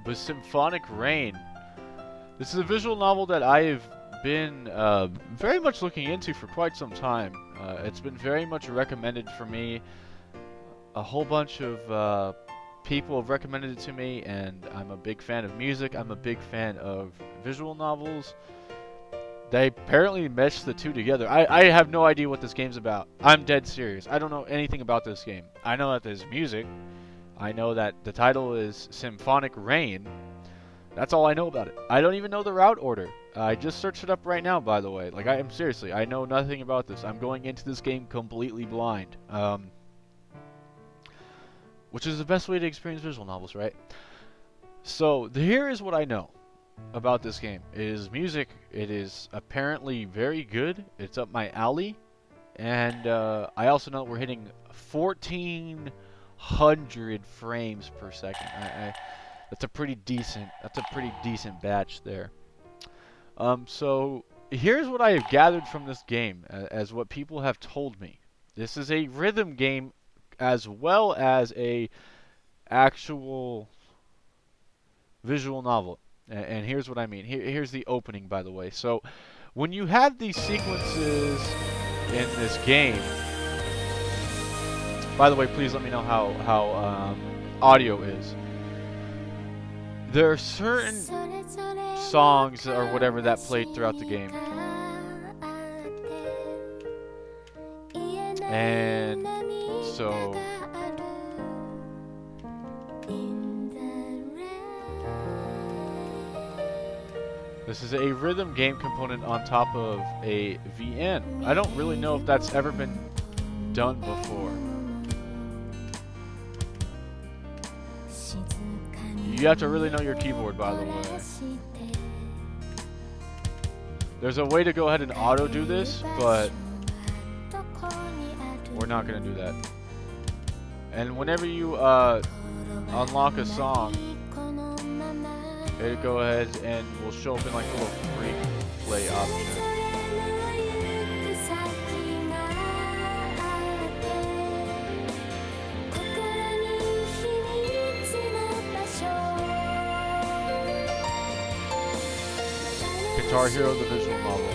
but Symphonic Rain. This is a visual novel that I have been very much looking into for quite some time. It's been very much recommended for me. A whole bunch of people have recommended it to me, and I'm a big fan of music. I'm a big fan of visual novels. They apparently meshed the two together. I have no idea what this game's about. I'm dead serious. I don't know anything about this game. I know that there's music. I know that the title is Symphonic Rain. That's all I know about it. I don't even know the route order. I just searched it up right now, by the way. Like, I am seriously, I know nothing about this. I'm going into this game completely blind. Which is the best way to experience visual novels, right? So, here is what I know about this game. It is music. It is apparently very good. It's up my alley. And I also know we're hitting 1,400 frames per second. That's a pretty decent. That's a pretty decent batch there. So here's what I have gathered from this game, as what people have told me. This is a rhythm game, as well as a actual visual novel. And here's what I mean. Here's the opening, by the way. So when you have these sequences in this game, by the way, please let me know how audio is. There are certain songs or whatever that played throughout the game. And so this is a rhythm game component on top of a VN. I don't really know if that's ever been done before. You have to really know your keyboard, by the way. There's a way to go ahead and auto do this, but we're not going to do that. And whenever you unlock a song, it'll go ahead and will show up in like a little free play option. Guitar Hero, the visual novel.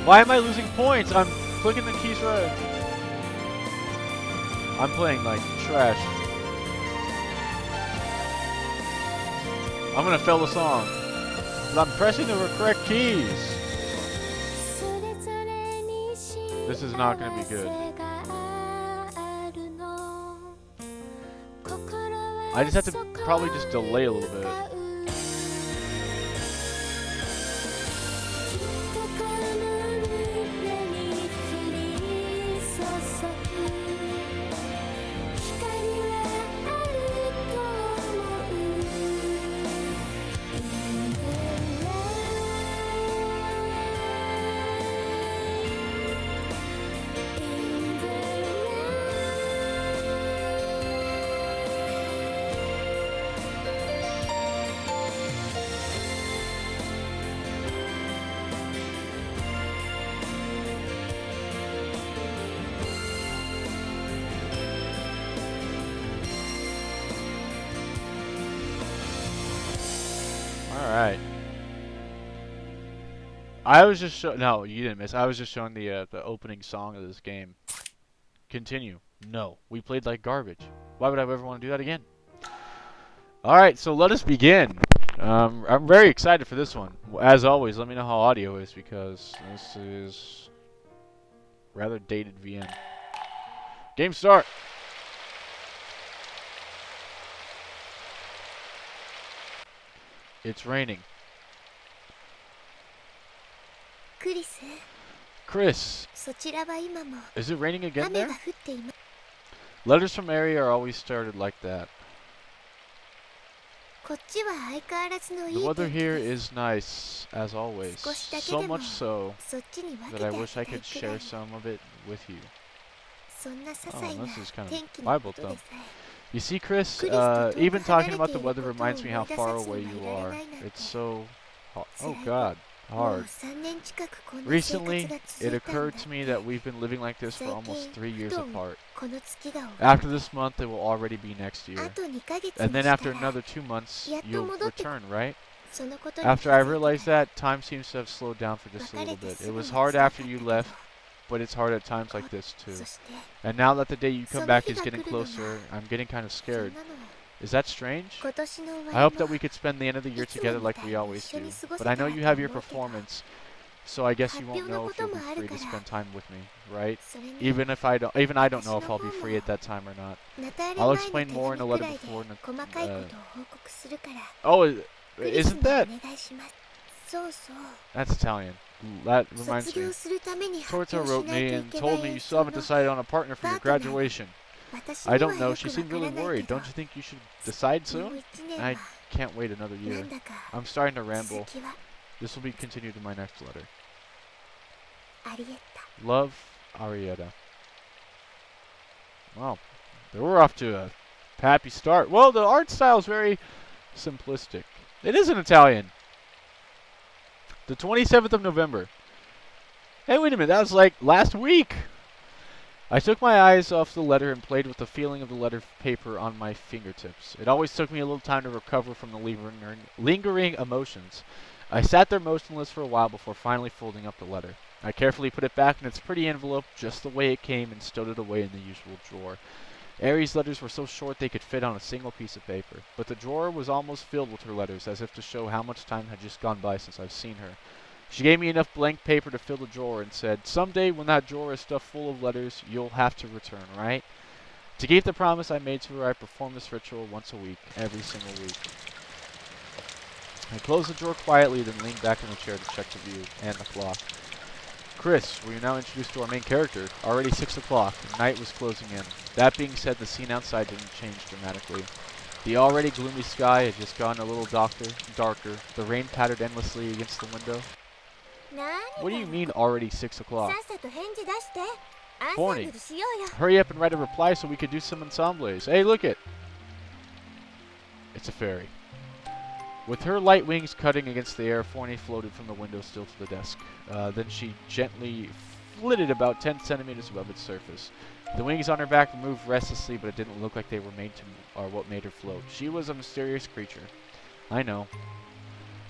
Why am I losing points? I'm clicking the keys right. I'm playing like trash. I'm gonna fail the song. But I'm pressing the correct keys. This is not gonna be good. I just have to probably just delay a little bit. Alright. I was just no, you didn't miss. I was just showing the opening song of this game. Continue. No. We played like garbage. Why would I ever want to do that again? Alright, so let us begin. I'm very excited for this one. As always, let me know how audio is, because this is rather dated VN. Game start! It's raining. Chris, is it raining again there? Letters from Ari are always started like that. The weather here is nice, as always. So much so that I wish I could share some of it with you. Oh, this is kind of Bible thumb. You see, Chris, even talking about the weather reminds me how far away you are. It's so... oh God. Hard. Recently, it occurred to me that we've been living like this for almost 3 years apart. After this month, it will already be next year. And then after another 2 months, you'll return, right? After I realized that, time seems to have slowed down for just a little bit. It was hard after you left, but it's hard at times like this too. And now that the day you come back is getting closer, I'm getting kind of scared. Is that strange? I hope that we could spend the end of the year together like we always do. But I know you have your performance, so I guess you won't know if you'll be free to spend time with me, right? Even I don't know if I'll be free at that time or not. I'll explain more in a letter before. Oh, isn't that? That's Italian. That reminds me. Torto wrote me and told me you still haven't decided on a partner for your graduation. I don't know, she seemed really worried. Don't you think you should decide soon? I can't wait another year. I'm starting to ramble. This will be continued in my next letter. Love, Arietta. Wow, we're off to a happy start. Well, the art style is very simplistic. It is in Italian. The 27th of November. Hey, wait a minute, that was like last week! I took my eyes off the letter and played with the feeling of the letter paper on my fingertips. It always took me a little time to recover from the lingering emotions. I sat there motionless for a while before finally folding up the letter. I carefully put it back in its pretty envelope just the way it came and stowed it away in the usual drawer. Ari's letters were so short they could fit on a single piece of paper, but the drawer was almost filled with her letters, as if to show how much time had just gone by since I've seen her. She gave me enough blank paper to fill the drawer and said, "Someday when that drawer is stuffed full of letters, you'll have to return, right?" To keep the promise I made to her, I performed this ritual once a week, every single week. I closed the drawer quietly, then leaned back in the chair to check the view and the clock. Chris, we are now introduced to our main character. Already 6 o'clock. Night was closing in. That being said, the scene outside didn't change dramatically. The already gloomy sky had just gotten a little darker. The rain pattered endlessly against the window. What do you mean already 6 o'clock? Forney, hurry up and write a reply so we could do some ensembles. Hey, look it! It's a fairy. With her light wings cutting against the air, Forney floated from the window still to the desk. Then she gently flitted about 10 centimeters above its surface. The wings on her back moved restlessly, but it didn't look like they were made to, or what made her float. She was a mysterious creature. I know.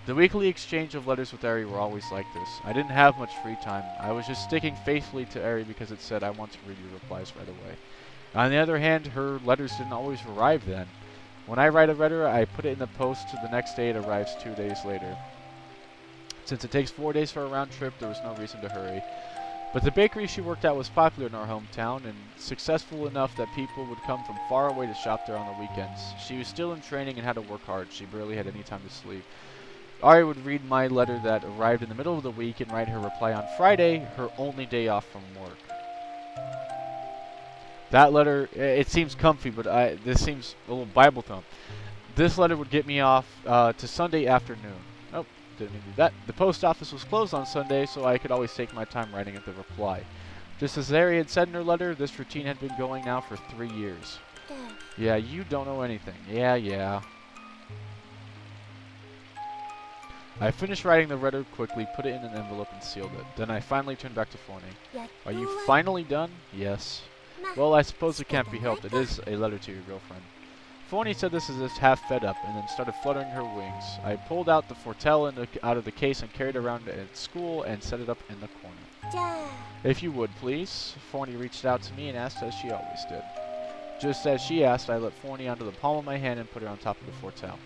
The weekly exchange of letters with Ari were always like this. I didn't have much free time. I was just sticking faithfully to Ari because it said I want to read your replies right away. On the other hand, her letters didn't always arrive then. When I write a letter, I put it in the post to the next day. It arrives 2 days later. Since it takes 4 days for a round trip, there was no reason to hurry. But the bakery she worked at was popular in our hometown and successful enough that people would come from far away to shop there on the weekends. She was still in training and had to work hard. She barely had any time to sleep. Ari would read my letter that arrived in the middle of the week and write her reply on Friday, her only day off from work. That letter, it seems comfy, but this seems a little Bible thumb. This letter would get me off to Sunday afternoon. Oh, didn't mean to do that. The post office was closed on Sunday, so I could always take my time writing the reply. Just as Ari had said in her letter, this routine had been going now for 3 years. Yeah, you don't know anything. Yeah. I finished writing the letter quickly, put it in an envelope, and sealed it. Then I finally turned back to Forney. Are you finally done? Yes. Well, I suppose it can't be helped. It is a letter to your girlfriend. Forney said this as if half fed up, and then started fluttering her wings. I pulled out the fortelle out of the case and carried it around at school and set it up in the corner. If you would, please. Forney reached out to me and asked as she always did. Just as she asked, I let Forney onto the palm of my hand and put her on top of the fortelle.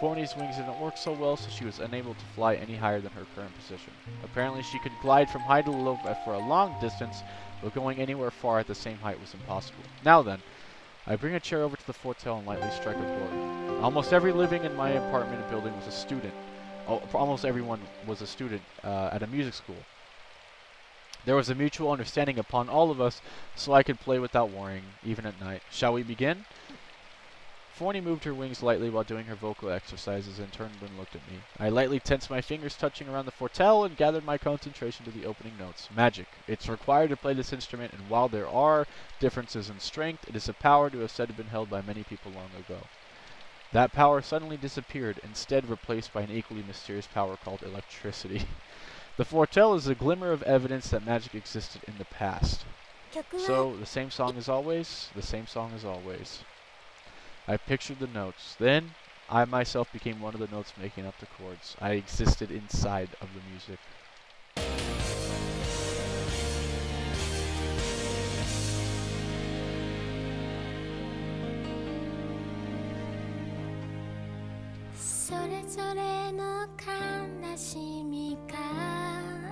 Forney's wings didn't work so well, so she was unable to fly any higher than her current position. Apparently, she could glide from high to low for a long distance, but going anywhere far at the same height was impossible. Now then, I bring a chair over to the fortelle and lightly strike a chord. Almost every living in my apartment building was a student. Almost everyone was a student at a music school. There was a mutual understanding upon all of us, so I could play without worrying, even at night. Shall we begin? Forney moved her wings lightly while doing her vocal exercises and turned and looked at me. I lightly tensed my fingers touching around the fortelle and gathered my concentration to the opening notes. Magic. It's required to play this instrument, and while there are differences in strength, it is a power to have said been held by many people long ago. That power suddenly disappeared, instead replaced by an equally mysterious power called electricity. The fortelle is a glimmer of evidence that magic existed in the past. So, the same song as always, the same song as always. I pictured the notes. Then, I myself became one of the notes making up the chords. I existed inside of the music.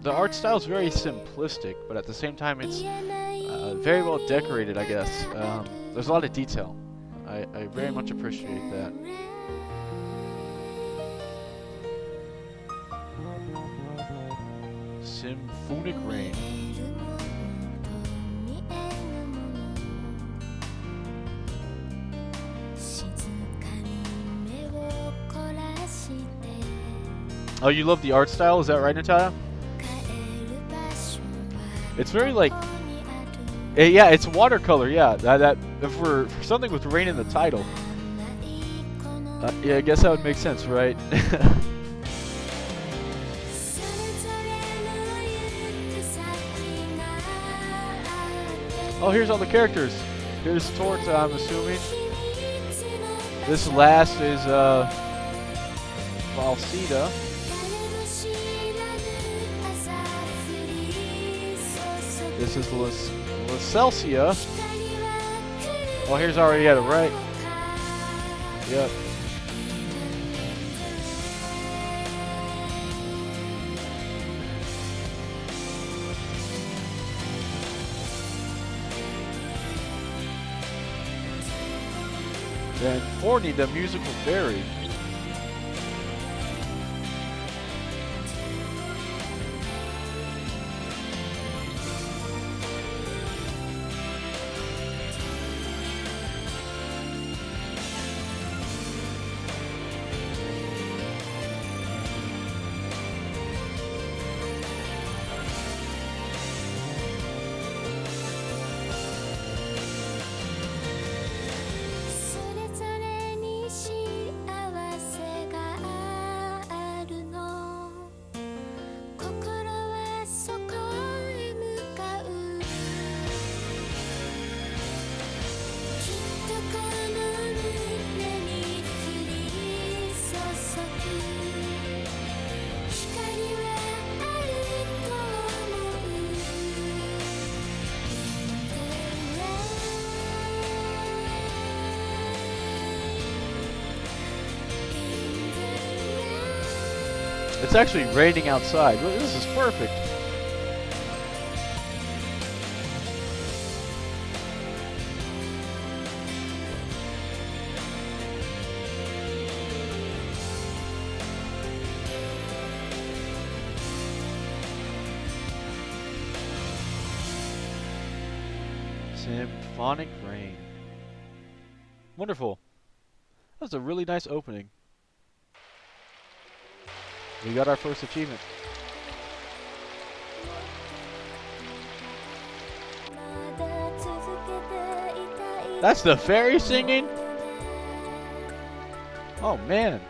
The art style is very simplistic, but at the same time it's very well decorated, I guess. There's a lot of detail. I very much appreciate that. Symphonic Rain. Oh, you love the art style? Is that right, Natalia? It's very like... yeah, it's watercolor, yeah. That for something with rain in the title. Yeah, I guess that would make sense, right? Oh, here's all the characters. Here's Torta, I'm assuming. This last is Valsida. This is Celsia. Oh, here's Arietta, right? Yep. Then Forney, the musical fairy. It's actually raining outside. This is perfect. Symphonic Rain. Wonderful. That was a really nice opening. We got our first achievement. That's the fairy singing? Oh man.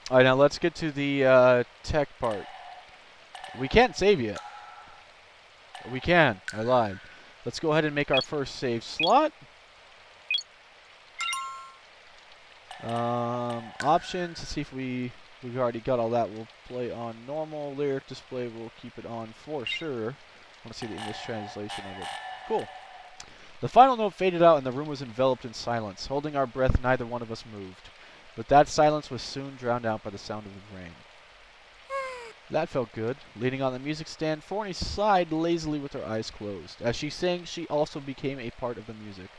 Alright, now let's get to the tech part. We can't save yet. We can. I lied. Let's go ahead and make our first save slot. Options to see if we've already got all that. We'll play on normal. Lyric display, we'll keep it on for sure. I want to see the English translation of it. Cool. The final note faded out and the room was enveloped in silence. Holding our breath, neither one of us moved. But that silence was soon drowned out by the sound of the rain. That felt good. Leaning on the music stand, Forney sighed lazily with her eyes closed. As she sang, she also became a part of the music.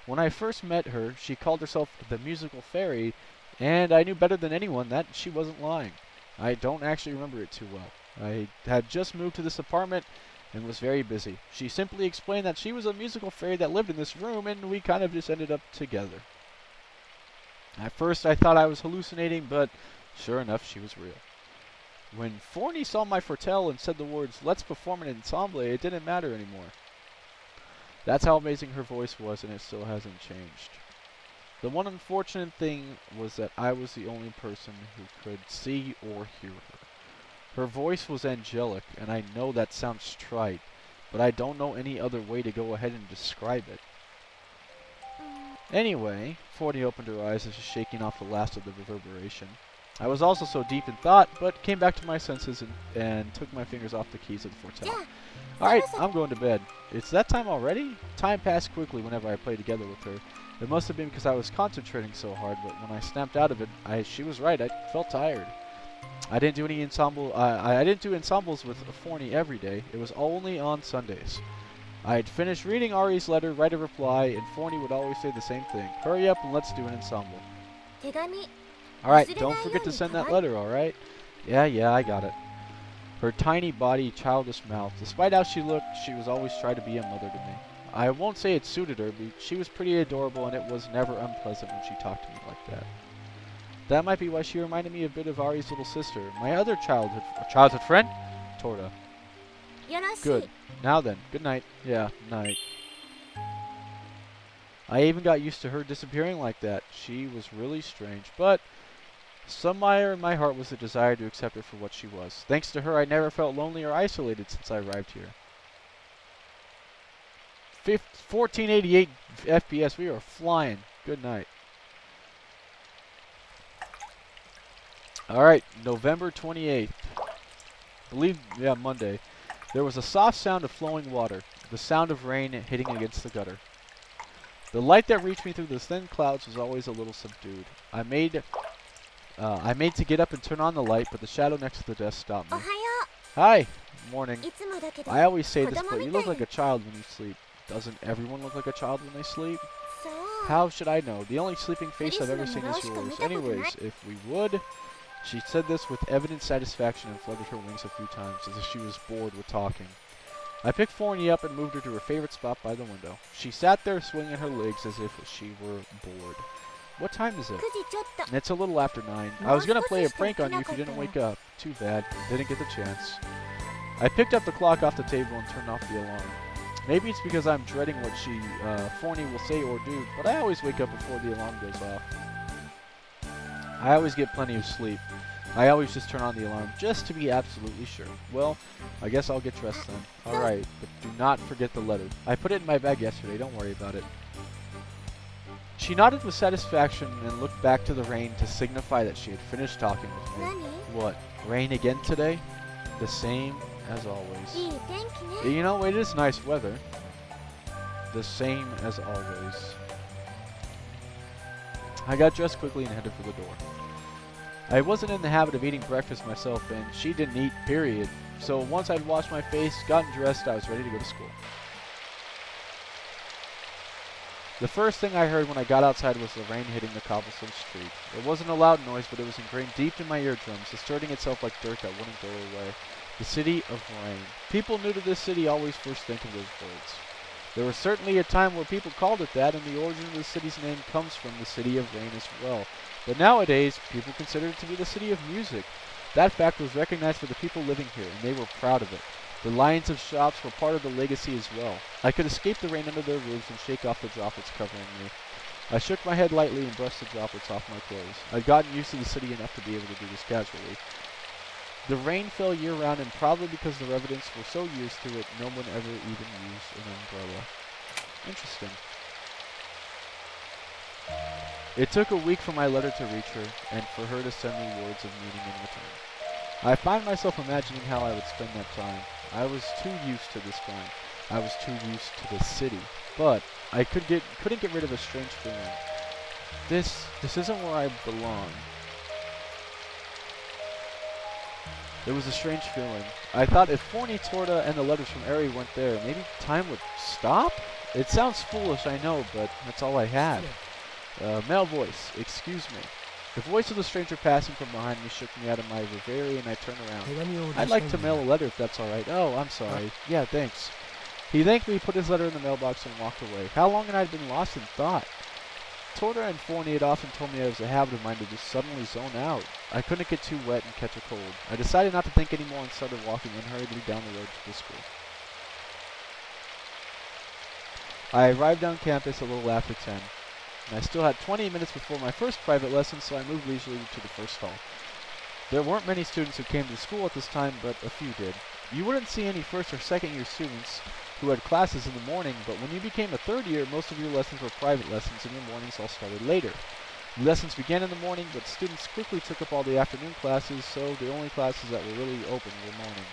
When I first met her, she called herself the musical fairy, And I knew better than anyone that she wasn't lying. I don't actually remember it too well. I had just moved to this apartment and was very busy. She simply explained that she was a musical fairy that lived in this room, and we kind of just ended up together. At first I thought I was hallucinating, but sure enough, she was real. When Forney saw my foretell and said the words, "Let's perform an ensemble," it didn't matter anymore. That's how amazing her voice was, and it still hasn't changed. The one unfortunate thing was that I was the only person who could see or hear her. Her voice was angelic, and I know that sounds trite, but I don't know any other way to go ahead and describe it. Anyway, Forney opened her eyes as she's shaking off the last of the reverberation. I was also so deep in thought, but came back to my senses and took my fingers off the keys of the foretell. Alright, I'm going to bed. It's that time already? Time passed quickly whenever I played together with her. It must have been because I was concentrating so hard, but when I snapped out of it, she was right. I felt tired. I didn't do any ensemble. I didn't do ensembles with Forney every day. It was only on Sundays. I had finished reading Ari's letter, write a reply, and Forney would always say the same thing. Hurry up and let's do an ensemble. Alright, don't forget to send that letter, alright? Yeah, I got it. Her tiny body, childish mouth. Despite how she looked, she was always trying to be a mother to me. I won't say it suited her, but she was pretty adorable, and it was never unpleasant when she talked to me like that. That might be why she reminded me a bit of Ari's little sister, my other childhood friend, Torta. Good. Now then, good night. Yeah, night. I even got used to her disappearing like that. She was really strange, but somewhere in my heart was the desire to accept her for what she was. Thanks to her, I never felt lonely or isolated since I arrived here. 1488 FPS, we are flying. Good night. Alright, November 28th. Monday. There was a soft sound of flowing water, the sound of rain hitting against the gutter. The light that reached me through the thin clouds was always a little subdued. I made to get up and turn on the light, but the shadow next to the desk stopped me. Hi. Morning. I always say this, but you look like a child when you sleep. Doesn't everyone look like a child when they sleep? How should I know? The only sleeping face I've ever seen is yours. Anyways, if we would... She said this with evident satisfaction and fluttered her wings a few times, as if she was bored with talking. I picked Forney up and moved her to her favorite spot by the window. She sat there swinging her legs as if she were bored. What time is it? It's a little after 9. I was going to play a prank on you if you didn't wake up. Too bad. Didn't get the chance. I picked up the clock off the table and turned off the alarm. Maybe it's because I'm dreading what Forney will say or do, but I always wake up before the alarm goes off. I always get plenty of sleep. I always just turn on the alarm just to be absolutely sure. Well, I guess I'll get dressed then. Alright, but do not forget the letter. I put it in my bag yesterday, don't worry about it. She nodded with satisfaction and looked back to the rain to signify that she had finished talking with me. What, rain again today? The same as always. You know, it is nice weather. The same as always. I got dressed quickly and headed for the door. I wasn't in the habit of eating breakfast myself, and she didn't eat, period. So once I'd washed my face, gotten dressed, I was ready to go to school. The first thing I heard when I got outside was the rain hitting the cobblestone street. It wasn't a loud noise, but it was ingrained deep in my eardrums, asserting itself like dirt that wouldn't go away. The city of rain. People new to this city always first think of those words. There was certainly a time where people called it that, and the origin of the city's name comes from the city of rain as well. But nowadays, people consider it to be the city of music. That fact was recognized by the people living here, and they were proud of it. The lines of shops were part of the legacy as well. I could escape the rain under their roofs and shake off the droplets covering me. I shook my head lightly and brushed the droplets off my clothes. I'd gotten used to the city enough to be able to do this casually. The rain fell year-round, and probably because the residents were so used to it, no one ever even used an umbrella. Interesting. It took a week for my letter to reach her, and for her to send me words of meaning in return. I find myself imagining how I would spend that time. I was too used to this time. I was too used to the city. But I couldn't get rid of a strange feeling. This isn't where I belong. There was a strange feeling. I thought if Forney, Torta, and the letters from Ari weren't there, maybe time would stop? It sounds foolish, I know, but that's all I had. Male voice, excuse me. The voice of the stranger passing from behind me shook me out of my reverie, and I turned around. I'd like to mail a letter if that's alright. Oh, I'm sorry. Yeah, thanks. He thanked me, put his letter in the mailbox, and walked away. How long had I been lost in thought? Torta and Forney had often told me it was a habit of mine to just suddenly zone out. I couldn't get too wet and catch a cold. I decided not to think anymore and started walking unhurriedly down the road to the school. I arrived on campus a little after 10. And I still had 20 minutes before my first private lesson, so I moved leisurely to the first hall. There weren't many students who came to school at this time, but a few did. You wouldn't see any first or second year students who had classes in the morning, but when you became a third year, most of your lessons were private lessons and your mornings all started later. Lessons began in the morning, but students quickly took up all the afternoon classes, so the only classes that were really open were morning.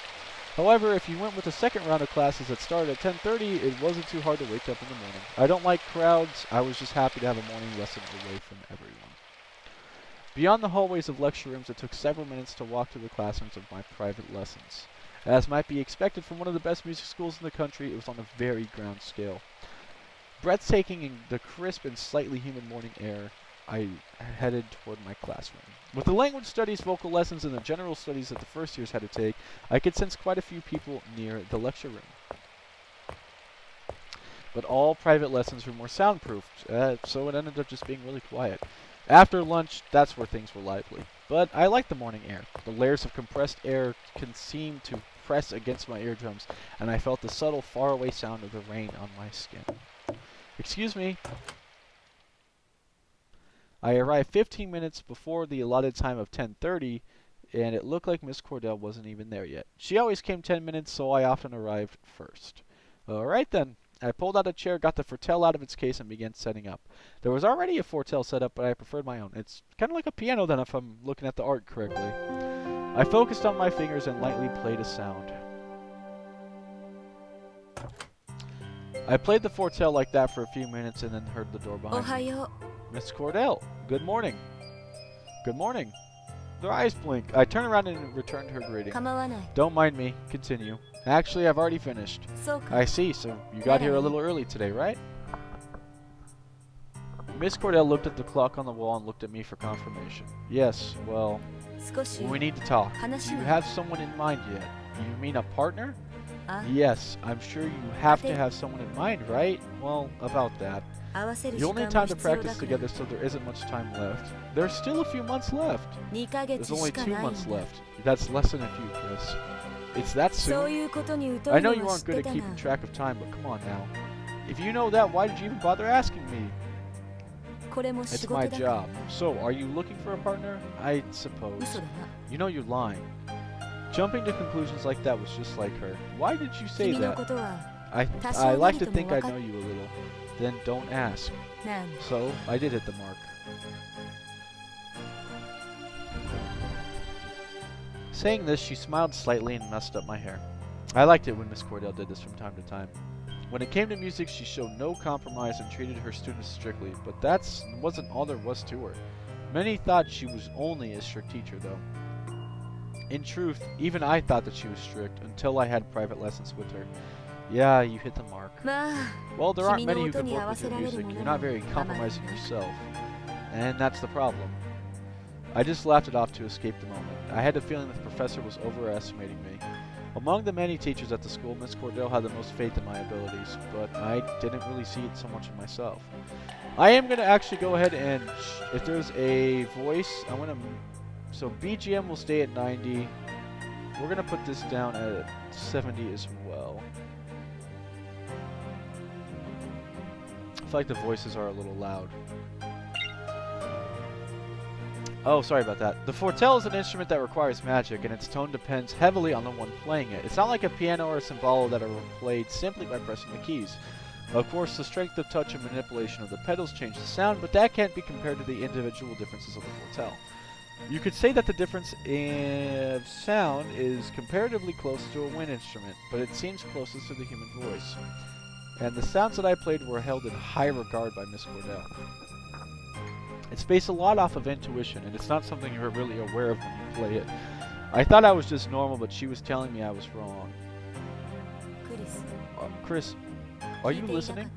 However, if you went with the second round of classes that started at 10:30, it wasn't too hard to wake up in the morning. I don't like crowds. I was just happy to have a morning lesson away from everyone. Beyond the hallways of lecture rooms, it took several minutes to walk to the classrooms of my private lessons. As might be expected from one of the best music schools in the country, it was on a very ground scale. Breathtaking in the crisp and slightly humid morning air, I headed toward my classroom. With the language studies, vocal lessons, and the general studies that the first years had to take, I could sense quite a few people near the lecture room. But all private lessons were more soundproofed, so it ended up just being really quiet. After lunch, that's where things were lively. But I liked the morning air. The layers of compressed air seemed to press against my eardrums, and I felt the subtle, faraway sound of the rain on my skin. Excuse me. I arrived 15 minutes before the allotted time of 10:30, and it looked like Miss Cordell wasn't even there yet. She always came 10 minutes, so I often arrived first. Alright then. I pulled out a chair, got the Fortel out of its case, and began setting up. There was already a Fortel set up, but I preferred my own. It's kind of like a piano then, if I'm looking at the art correctly. I focused on my fingers and lightly played a sound. I played the Fortel like that for a few minutes and then heard the door behind me. Miss Cordell, good morning. Good morning. Their eyes blink. I turn around and returned her greeting. Don't mind me. Continue. Actually, I've already finished. I see, so you got here a little early today, right? Miss Cordell looked at the clock on the wall and looked at me for confirmation. Yes, well, we need to talk. Do you have someone in mind yet? You mean a partner? Yes, I'm sure you have to have someone in mind, right? Well, about that. You'll need time to practice together, so there isn't much time left. There's still a few months left. There's only 2 months left. That's less than a few, Chris. It's that soon? I know you aren't good at keeping track of time, but come on now. If you know that, why did you even bother asking me? It's my job. So, are you looking for a partner? I suppose. You know you're lying. Jumping to conclusions like that was just like her. Why did you say that? I like to think I know you a little. Then don't ask. So, I did hit the mark. Saying this, she smiled slightly and messed up my hair. I liked it when Miss Cordell did this from time to time. When it came to music, she showed no compromise and treated her students strictly, but that wasn't all there was to her. Many thought she was only a strict teacher, though. In truth, even I thought that she was strict until I had private lessons with her. Yeah, you hit the mark. Well, there aren't many who can work with your music. You're not very compromising yourself. And that's the problem. I just laughed it off to escape the moment. I had the feeling that the professor was overestimating me. Among the many teachers at the school, Miss Cordell had the most faith in my abilities, but I didn't really see it so much in myself. I am going to actually go ahead and, if there's a voice, I want to, so BGM will stay at 90. We're going to put this down at 70 as well. I feel like the voices are a little loud. Oh, sorry about that. The Fortel is an instrument that requires magic, and its tone depends heavily on the one playing it. It's not like a piano or a cymbalo that are played simply by pressing the keys. Of course, the strength of touch and manipulation of the pedals change the sound, but that can't be compared to the individual differences of the Fortel. You could say that the difference in sound is comparatively close to a wind instrument, but it seems closest to the human voice. And the sounds that I played were held in high regard by Miss Cordell. It's based a lot off of intuition, and it's not something you're really aware of when you play it. I thought I was just normal, but she was telling me I was wrong. Chris, are you listening?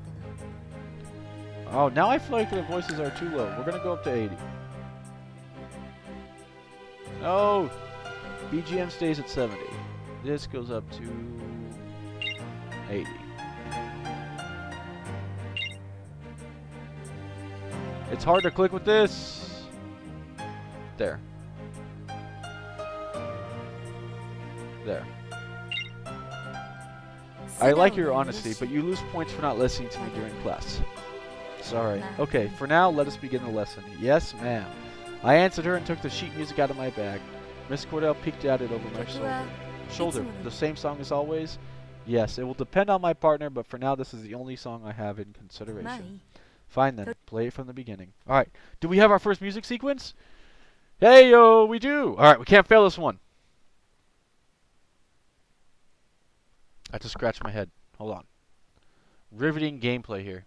Oh, now I feel like the voices are too low. We're going to go up to 80. No! BGM stays at 70. This goes up to 80. It's hard to click with this. There. There. I like your honesty, but you lose points for not listening to me during class. Sorry. Okay, for now, let us begin the lesson. Yes, ma'am. I answered her and took the sheet music out of my bag. Miss Cordell peeked at it over my shoulder. The same song as always? Yes, it will depend on my partner, but for now, this is the only song I have in consideration. Fine then, play it from the beginning. Alright, do we have our first music sequence? Hey yo, we do! Alright, we can't fail this one. I just scratched my head. Hold on. Riveting gameplay here.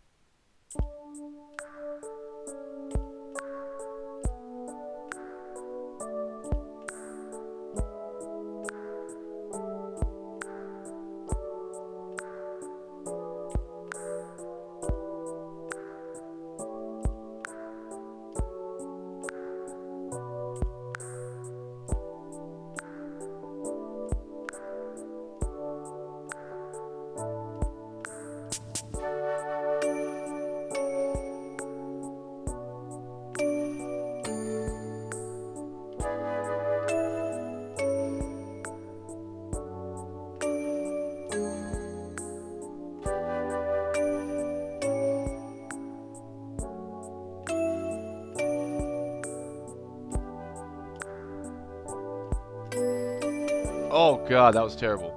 Oh god, that was terrible.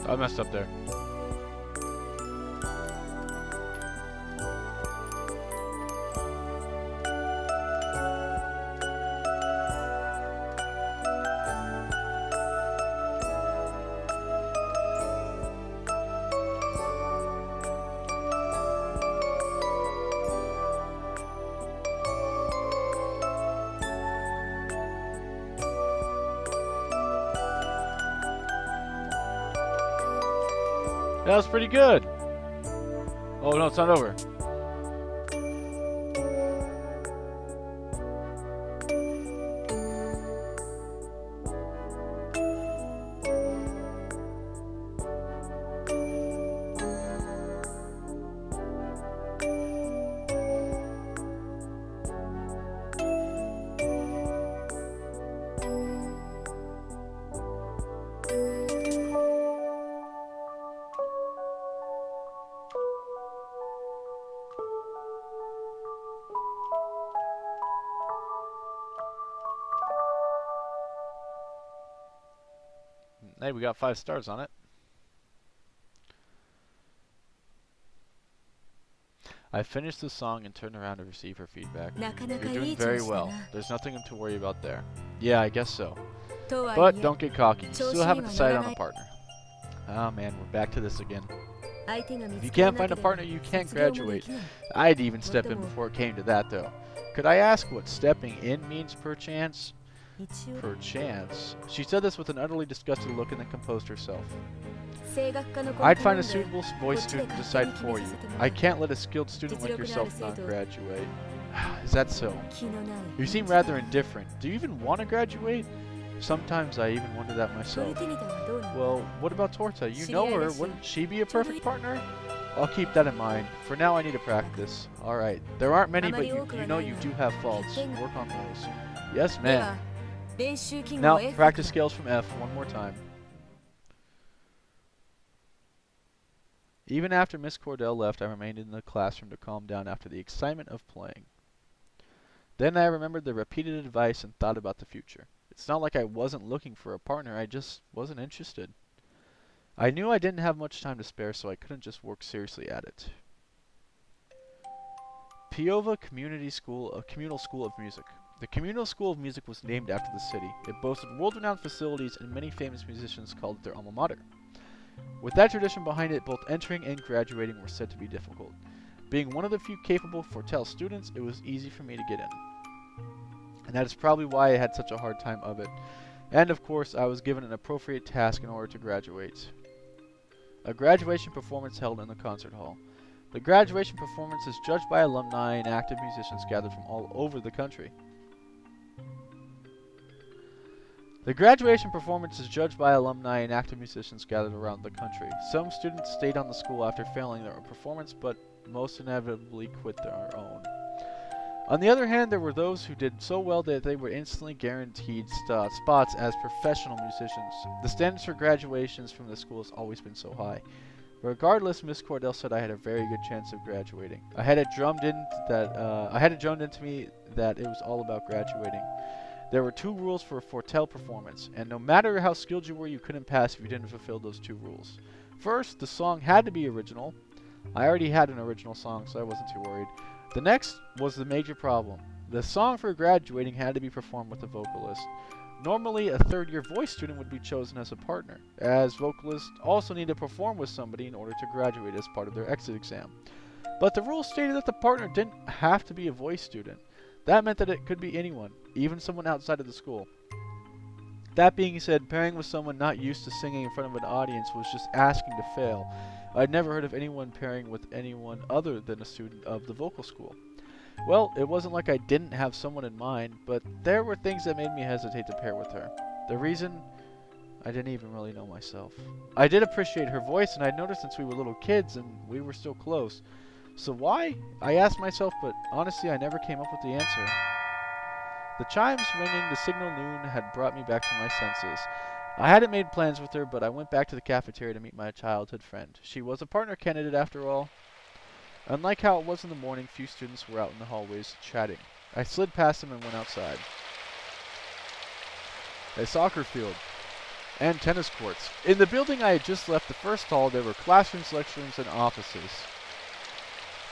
I messed up there. That was pretty good. Oh no, it's not over. Hey, we got 5 stars on it. I finished the song and turned around to receive her feedback. You're doing very well. There's nothing to worry about there. Yeah, I guess so. But don't get cocky. You still haven't decided on a partner. Oh man, we're back to this again. If you can't find a partner, you can't graduate. I'd even step in before it came to that, though. Could I ask what stepping in means, perchance? Perchance. She said this with an utterly disgusted look and then composed herself. I'd find a suitable voice student to decide for you. I can't let a skilled student like yourself not graduate. Is that so? You seem rather indifferent. Do you even want to graduate? Sometimes I even wonder that myself. Well, what about Torta? You know her. Wouldn't she be a perfect partner? I'll keep that in mind. For now, I need to practice. Alright. There aren't many, but you know you do have faults. Work on those. Yes, ma'am. Now, practice scales from F one more time. Even after Miss Cordell left, I remained in the classroom to calm down after the excitement of playing. Then I remembered the repeated advice and thought about the future. It's not like I wasn't looking for a partner, I just wasn't interested. I knew I didn't have much time to spare, so I couldn't just work seriously at it. Piova Community School, a communal school of music. The Communal School of Music was named after the city. It boasted world-renowned facilities, and many famous musicians called it their alma mater. With that tradition behind it, both entering and graduating were said to be difficult. Being one of the few capable Fortel students, it was easy for me to get in. And that is probably why I had such a hard time of it. And of course, I was given an appropriate task in order to graduate. A graduation performance held in the concert hall. The graduation performance is judged by alumni and active musicians gathered from all over the country. The graduation performance is judged by alumni and active musicians gathered around the country. Some students stayed on the school after failing their performance, but most inevitably quit their own. On the other hand, there were those who did so well that they were instantly guaranteed spots as professional musicians. The standards for graduations from the school has always been so high. Regardless, Miss Cordell said I had a very good chance of graduating. I had it drummed into me that it was all about graduating. There were 2 rules for a Fortel performance, and no matter how skilled you were, you couldn't pass if you didn't fulfill those 2 rules. First, the song had to be original. I already had an original song, so I wasn't too worried. The next was the major problem. The song for graduating had to be performed with a vocalist. Normally, a third-year voice student would be chosen as a partner, as vocalists also need to perform with somebody in order to graduate as part of their exit exam. But the rules stated that the partner didn't have to be a voice student. That meant that it could be anyone, even someone outside of the school. That being said, pairing with someone not used to singing in front of an audience was just asking to fail. I'd never heard of anyone pairing with anyone other than a student of the vocal school. Well, it wasn't like I didn't have someone in mind, but there were things that made me hesitate to pair with her. The reason? I didn't even really know myself. I did appreciate her voice, and I'd noticed since we were little kids and we were still close. So why? I asked myself, but honestly I never came up with the answer. The chimes ringing the signal noon had brought me back to my senses. I hadn't made plans with her, but I went back to the cafeteria to meet my childhood friend. She was a partner candidate after all. Unlike how it was in the morning, few students were out in the hallways chatting. I slid past them and went outside. A soccer field and tennis courts. In the building I had just left the first hall, there were classrooms, lecture rooms, and offices.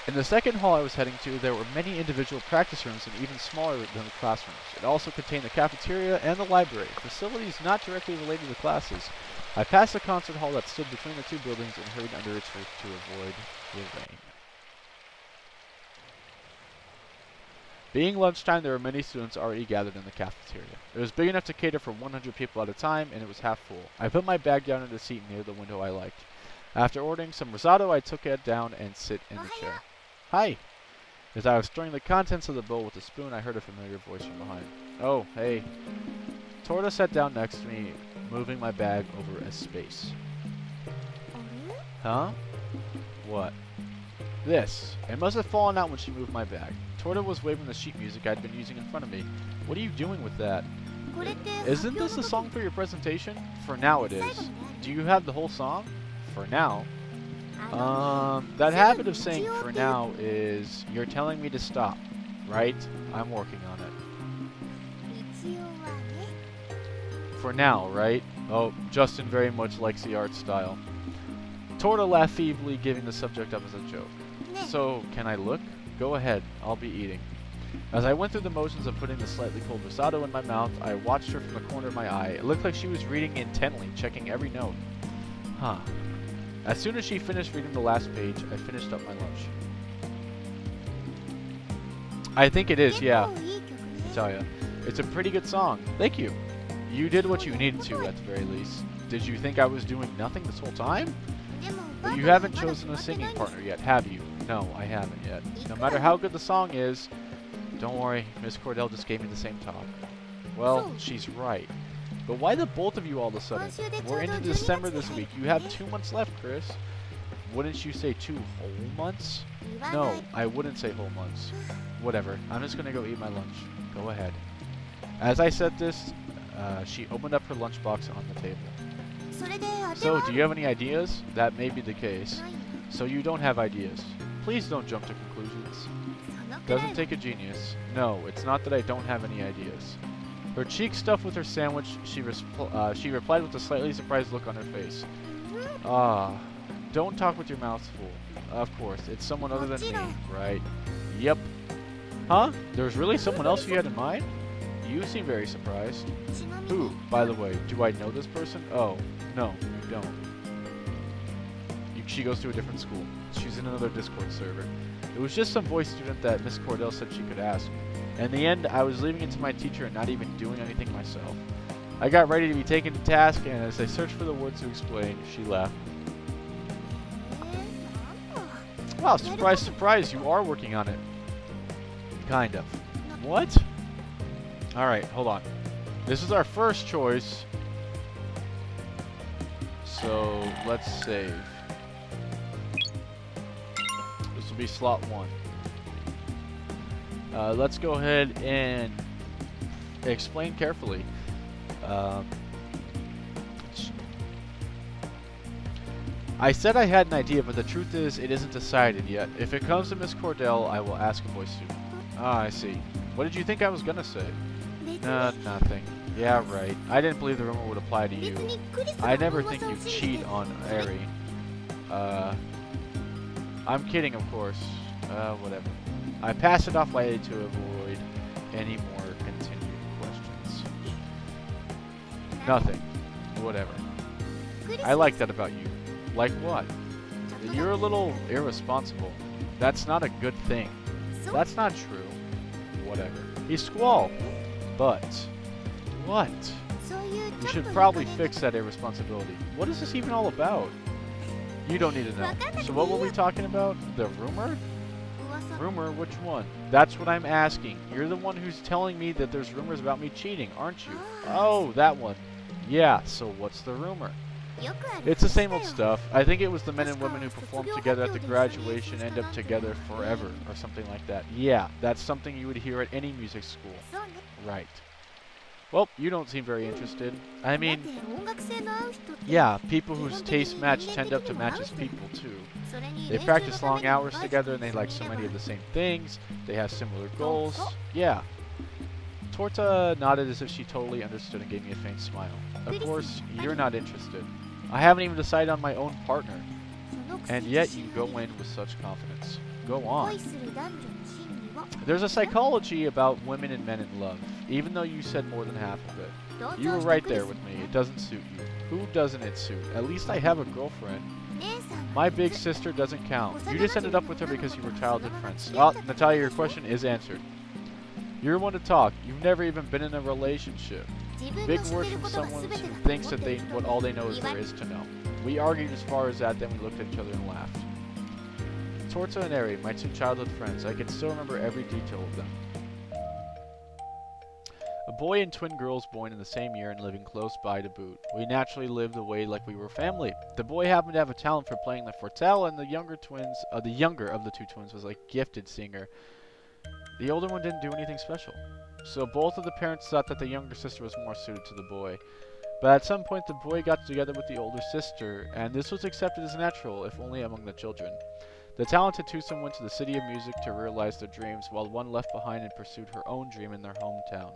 In the second hall I was heading to, there were many individual practice rooms and even smaller than the classrooms. It also contained the cafeteria and the library, facilities not directly related to classes. I passed the concert hall that stood between the 2 buildings and hurried under its roof to avoid the rain. Being lunchtime, there were many students already gathered in the cafeteria. It was big enough to cater for 100 people at a time, and it was half full. I put my bag down in the seat near the window I liked. After ordering some risotto, I took it down and sit in the chair. Hi! As I was stirring the contents of the bowl with a spoon, I heard a familiar voice from behind. Oh, hey. Torta sat down next to me, moving my bag over a space. Huh? What? This. It must have fallen out when she moved my bag. Torta was waving the sheet music I'd been using in front of me. What are you doing with that? Isn't this the song for your presentation? For now it is. Do you have the whole song? For now. That habit of saying for now is you're telling me to stop, right? I'm working on it. For now, right? Oh, Justin very much likes the art style. Torta laughed feebly, giving the subject up as a joke. So, can I look? Go ahead, I'll be eating. As I went through the motions of putting the slightly cold risotto in my mouth, I watched her from the corner of my eye. It looked like she was reading intently, checking every note. Huh. As soon as she finished reading the last page, I finished up my lunch. I think it is, yeah. I tell ya. It's a pretty good song. Thank you. You did what you needed to, at the very least. Did you think I was doing nothing this whole time? But you haven't chosen a singing partner yet, have you? No, I haven't yet. No matter how good the song is, don't worry, Miss Cordell just gave me the same talk. Well, she's right. But why the both of you all of a sudden? We're into December this week. You have 2 months left, Chris. Wouldn't you say 2 whole months? No, I wouldn't say whole months. Whatever, I'm just gonna go eat my lunch. Go ahead. As I said this, she opened up her lunchbox on the table. So, do you have any ideas? That may be the case. So you don't have ideas. Please don't jump to conclusions. Doesn't take a genius. No, it's not that I don't have any ideas. Her cheek stuffed with her sandwich, she replied with a slightly surprised look on her face. Ah, don't talk with your mouth full. Of course, it's someone other than me, right? Yep. Huh? There's really someone else you had in mind? You seem very surprised. Who, by the way, do I know this person? Oh, no, you don't. She goes to a different school. She's in another Discord server. It was just some voice student that Miss Cordell said she could ask. In the end, I was leaving it to my teacher and not even doing anything myself. I got ready to be taken to task, and as I searched for the words to explain, she laughed. Wow, surprise, surprise, you are working on it. Kind of. What? Alright, hold on. This is our first choice. So, let's save. This will be slot 1. Let's go ahead and explain carefully. I said I had an idea, but the truth is, it isn't decided yet. If it comes to Miss Cordell, I will ask a voice student. Ah, I see. What did you think I was gonna say? Nothing. Yeah, right. I didn't believe the rumor would apply to you. I never think you cheat on Eri. I'm kidding, of course. Whatever. I pass it off lightly to avoid any more continued questions. Nothing. Whatever. I like that about you. Like what? You're a little irresponsible. That's not a good thing. That's not true. Whatever. He's Squall. But what? You should probably fix that irresponsibility. What is this even all about? You don't need to know. So what were we talking about? The rumor? Rumor? Which one? That's what I'm asking. You're the one who's telling me that there's rumors about me cheating, aren't you? Oh, that one. Yeah, so what's the rumor? It's the same old stuff. I think it was the men and women who performed together at the graduation end up together forever, or something like that. Yeah, that's something you would hear at any music school. Right. Well, you don't seem very interested. I mean, yeah, people whose tastes match tend up to match as people, too. They practice long hours together and they like so many of the same things. They have similar goals. Yeah. Torta nodded as if she totally understood and gave me a faint smile. Of course, you're not interested. I haven't even decided on my own partner. And yet you go in with such confidence. Go on. There's a psychology about women and men in love, even though you said more than half of it. You were right there with me. It doesn't suit you. Who doesn't it suit? At least I have a girlfriend. My big sister doesn't count. You just ended up with her because you were childhood friends. Well, Natalia, your question is answered. You're one to talk. You've never even been in a relationship. Big words from someone who thinks that all they know is there is to know. We argued as far as that, then we looked at each other and laughed. Torta and Eri, my two childhood friends. I can still remember every detail of them. A boy and twin girls born in the same year and living close by to boot. We naturally lived away like we were family. The boy happened to have a talent for playing the fortel, and the younger of the two twins was a gifted singer. The older one didn't do anything special. So both of the parents thought that the younger sister was more suited to the boy. But at some point the boy got together with the older sister, and this was accepted as natural, if only among the children. The talented twosome went to the city of music to realize their dreams, while one left behind and pursued her own dream in their hometown.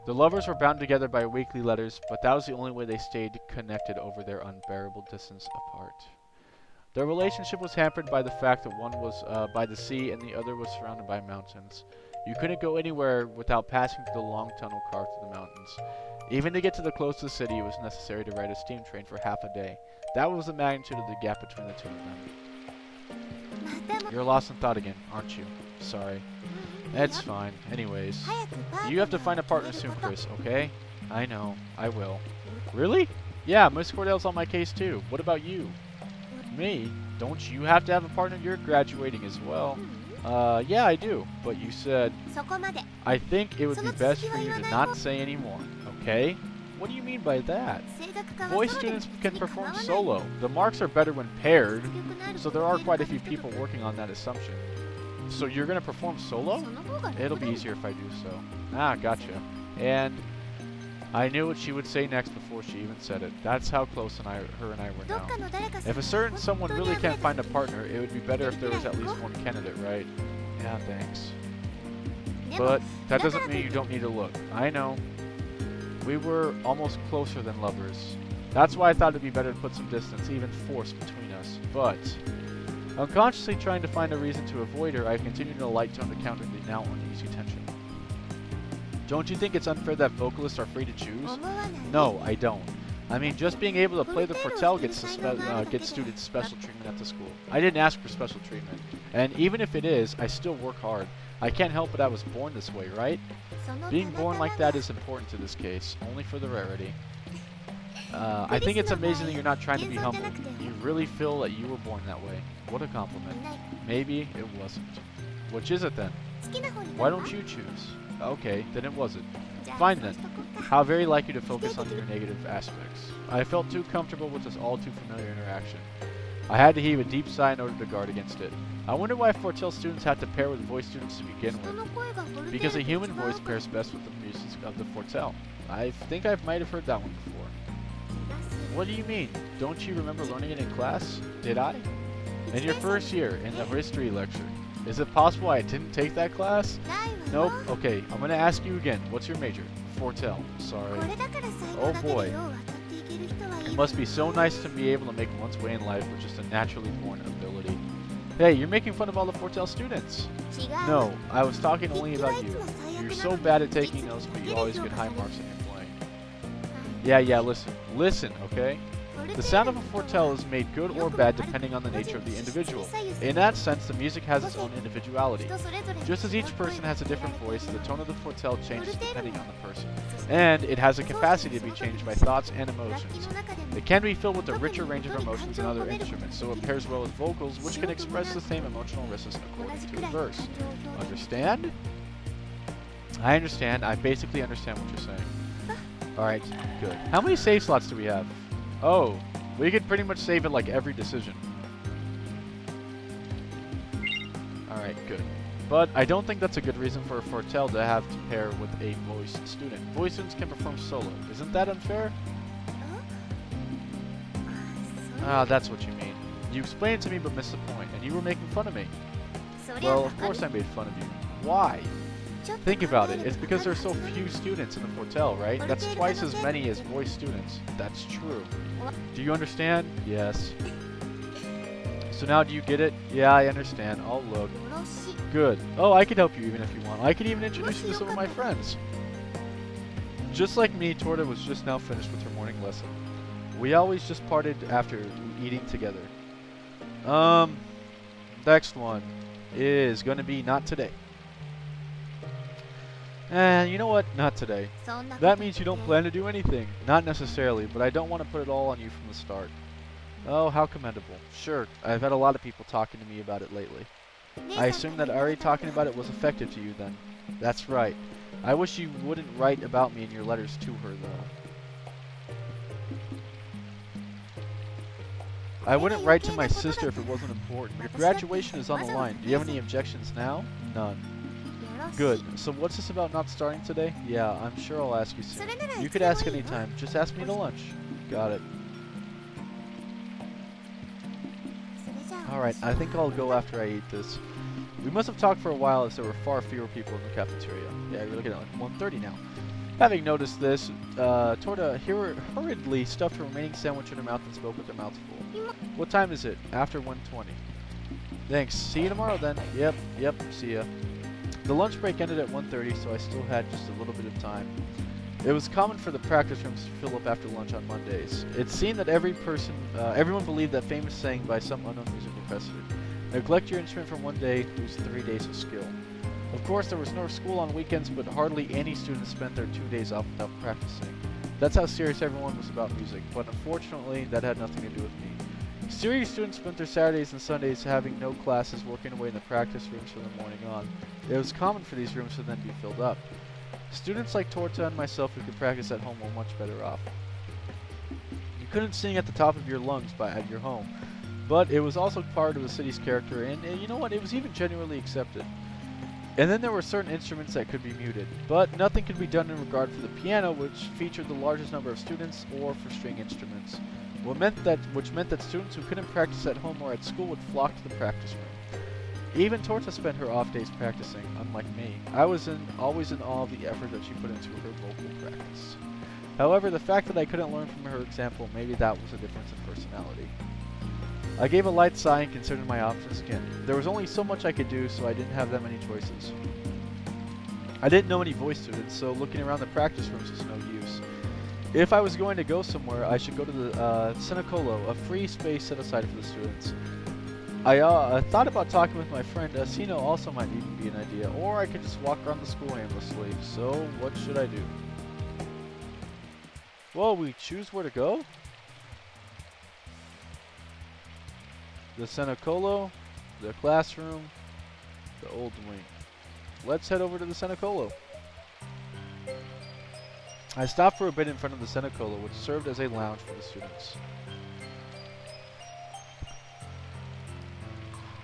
The lovers were bound together by weekly letters, but that was the only way they stayed connected over their unbearable distance apart. Their relationship was hampered by the fact that one was by the sea and the other was surrounded by mountains. You couldn't go anywhere without passing through the long tunnel carved through the mountains. Even to get to the closest city, it was necessary to ride a steam train for half a day. That was the magnitude of the gap between the two of them. You're lost in thought again, aren't you? Sorry. It's fine. Anyways, you have to find a partner soon, Chris, okay? I know. I will. Really? Yeah, Miss Cordell's on my case too. What about you? Me? Don't you have to have a partner? You're graduating as well. Yeah, I do. But you said... I think it would be best for you to not say any more, okay? What do you mean by that? Boy students can perform solo. The marks are better when paired, so there are quite a few people working on that assumption. So you're going to perform solo? It'll be easier if I do so. Ah, gotcha. And I knew what she would say next before she even said it. That's how close her and I were now. If a certain someone really can't find a partner, it would be better if there was at least one candidate, right? Yeah, thanks. But that doesn't mean you don't need to look. I know. We were almost closer than lovers. That's why I thought it'd be better to put some distance, even force, between us. But unconsciously trying to find a reason to avoid her, I continued in a light tone to counter the now uneasy tension. Don't you think it's unfair that vocalists are free to choose? No, I don't. I mean, just being able to play the Fortel gets students special treatment at the school. I didn't ask for special treatment. And even if it is, I still work hard. I can't help it I was born this way, right? Being born like that is important to this case, only for the rarity. I think it's amazing that you're not trying to be humble. You really feel that you were born that way. What a compliment. Maybe it wasn't. Which is it then? Why don't you choose? Okay, then it wasn't. Fine then. How very like you to focus on your negative aspects. I felt too comfortable with this all too familiar interaction. I had to heave a deep sigh in order to guard against it. I wonder why Fortel students had to pair with voice students to begin with. Because a human voice pairs best with the music of the Fortel. I think I might have heard that one before. What do you mean? Don't you remember learning it in class? Did I? In your first year, in the history lecture. Is it possible I didn't take that class? Nope. Okay, I'm gonna ask you again. What's your major? Fortel. Sorry. Oh boy. It must be so nice to be able to make one's way in life with just a naturally born ability. Hey, you're making fun of all the Fortel students. No, I was talking only about you. You're so bad at taking notes, but you always get high marks in your playing. Yeah, listen. Listen, okay? The sound of a Fortel is made good or bad depending on the nature of the individual. In that sense, the music has its own individuality. Just as each person has a different voice, the tone of the Fortel changes depending on the person. And it has a capacity to be changed by thoughts and emotions. It can be filled with a richer range of emotions than other instruments, so it pairs well with vocals, which can express the same emotional risks according to the verse. Understand? I understand. I basically understand what you're saying. Alright, good. How many save slots do we have? Oh, we could pretty much save it like every decision. Alright, good. But I don't think that's a good reason for a Fortel to have to pair with a voice student. Voice students can perform solo. Isn't that unfair? Ah, that's what you mean. You explained it to me but missed the point, and you were making fun of me. Well, of course I made fun of you. Why? Think about it. It's because there are so few students in the Fortel, right? That's twice as many as voice students. That's true. Do you understand? Yes. So now do you get it? Yeah, I understand. I'll look. Good. Oh, I could help you even if you want. I could even introduce you to some of my friends. Just like me, Torta was just now finished with her morning lesson. We always just parted after eating together. Next one is going to be not today. And you know what? Not today. That means you don't plan to do anything. Not necessarily, but I don't want to put it all on you from the start. Oh, how commendable. Sure, I've had a lot of people talking to me about it lately. I assume that already talking about it was effective to you then. That's right. I wish you wouldn't write about me in your letters to her, though. I wouldn't write to my sister if it wasn't important. Your graduation is on the line. Do you have any objections now? None. Good. So what's this about not starting today? Yeah, I'm sure I'll ask you soon. You could ask anytime. Just ask me to lunch. Got it. Alright, I think I'll go after I eat this. We must have talked for a while as there were far fewer people in the cafeteria. Yeah, we're looking at like 1:30 now. Having noticed this, Torta hurriedly stuffed her remaining sandwich in her mouth and spoke with her mouth full. What time is it? After 1:20. Thanks. See you tomorrow then. Yep, see ya. The lunch break ended at 1:30, so I still had just a little bit of time. It was common for the practice rooms to fill up after lunch on Mondays. It seemed that everyone believed that famous saying by some unknown musical professor: neglect your instrument for one day, lose 3 days of skill. Of course, there was no school on weekends, but hardly any students spent their 2 days off without practicing. That's how serious everyone was about music, but unfortunately, that had nothing to do with me. Serious students spent their Saturdays and Sundays having no classes, working away in the practice rooms from the morning on. It was common for these rooms to then be filled up. Students like Torta and myself who could practice at home were much better off. You couldn't sing at the top of your lungs at your home, but it was also part of the city's character, and you know what, it was even genuinely accepted. And then there were certain instruments that could be muted, but nothing could be done in regard for the piano, which featured the largest number of students, or for string instruments, which meant that students who couldn't practice at home or at school would flock to the practice room. Even Torta spent her off days practicing, unlike me. I was always in awe of the effort that she put into her vocal practice. However, the fact that I couldn't learn from her example, maybe that was a difference in personality. I gave a light sigh and considered my options again. There was only so much I could do, so I didn't have that many choices. I didn't know any voice students, so looking around the practice rooms was no use. If I was going to go somewhere, I should go to the Cinecolo, a free space set aside for the students. I thought about talking with my friend Asino also might even be an idea, or I could just walk around the school aimlessly. So, what should I do? Well, we choose where to go? The Cinecolo, the classroom, the old wing. Let's head over to the Cinecolo. I stopped for a bit in front of the Cinecolo, which served as a lounge for the students.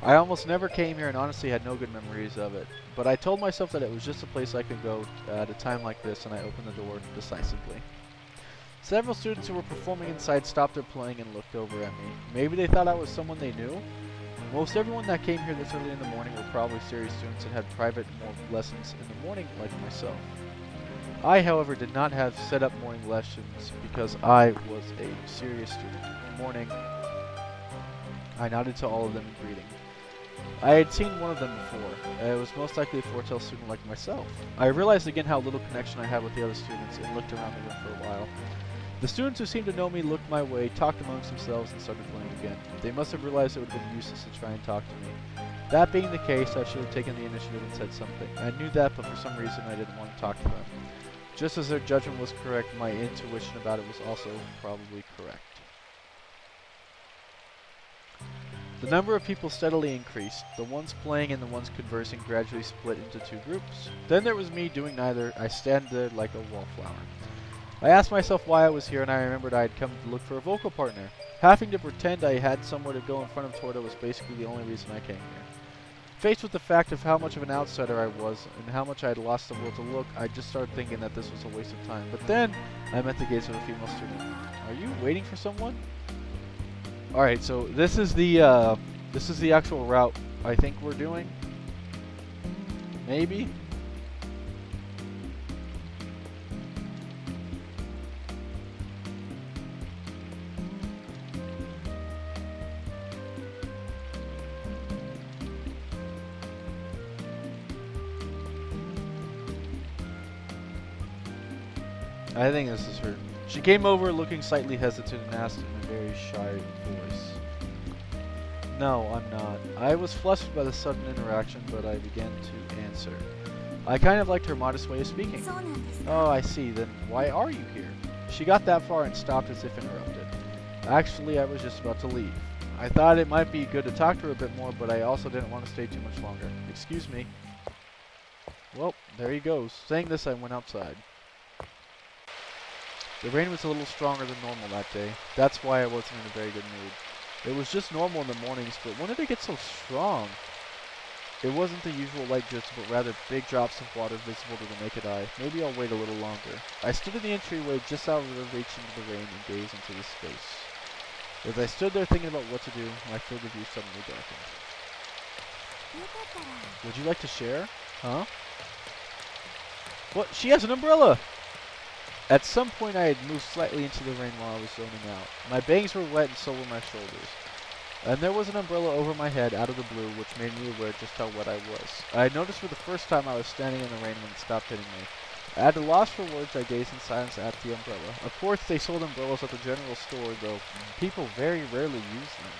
I almost never came here and honestly had no good memories of it, but I told myself that it was just a place I could go at a time like this, and I opened the door decisively. Several students who were performing inside stopped their playing and looked over at me. Maybe they thought I was someone they knew? Most everyone that came here this early in the morning were probably serious students and had private lessons in the morning like myself. I, however, did not have set up morning lessons because I was a serious student. Morning. I nodded to all of them in greeting. I had seen one of them before. It was most likely a Fortel student like myself. I realized again how little connection I had with the other students and looked around the room for a while. The students who seemed to know me looked my way, talked amongst themselves, and started playing again. They must have realized it would have been useless to try and talk to me. That being the case, I should have taken the initiative and said something. I knew that, but for some reason I didn't want to talk to them. Just as their judgment was correct, my intuition about it was also probably correct. The number of people steadily increased. The ones playing and the ones conversing gradually split into two groups. Then there was me doing neither. I stand there like a wallflower. I asked myself why I was here, and I remembered I had come to look for a vocal partner. Having to pretend I had somewhere to go in front of Torta was basically the only reason I came here. Faced with the fact of how much of an outsider I was, and how much I had lost the will to look, I just started thinking that this was a waste of time. But then, I met the gaze of a female student. Are you waiting for someone? Alright, so this is the actual route I think we're doing. Maybe? I think this is her. She came over looking slightly hesitant and asked in a very shy voice. No, I'm not. I was flustered by the sudden interaction, but I began to answer. I kind of liked her modest way of speaking. Oh, I see. Then why are you here? She got that far and stopped as if interrupted. Actually, I was just about to leave. I thought it might be good to talk to her a bit more, but I also didn't want to stay too much longer. Excuse me. Well, there he goes. Saying this, I went outside. The rain was a little stronger than normal that day. That's why I wasn't in a very good mood. It was just normal in the mornings, but when did it get so strong? It wasn't the usual light drifts, but rather big drops of water visible to the naked eye. Maybe I'll wait a little longer. I stood in the entryway just out of the reach into the rain and gazed into the space. As I stood there thinking about what to do, my field of view suddenly darkened. Would you like to share? Huh? What? She has an umbrella! At some point I had moved slightly into the rain while I was zoning out. My bangs were wet and so were my shoulders. And there was an umbrella over my head out of the blue, which made me aware just how wet I was. I had noticed for the first time I was standing in the rain when it stopped hitting me. At a loss for words, I gazed in silence at the umbrella. Of course, they sold umbrellas at the general store, though people very rarely use them.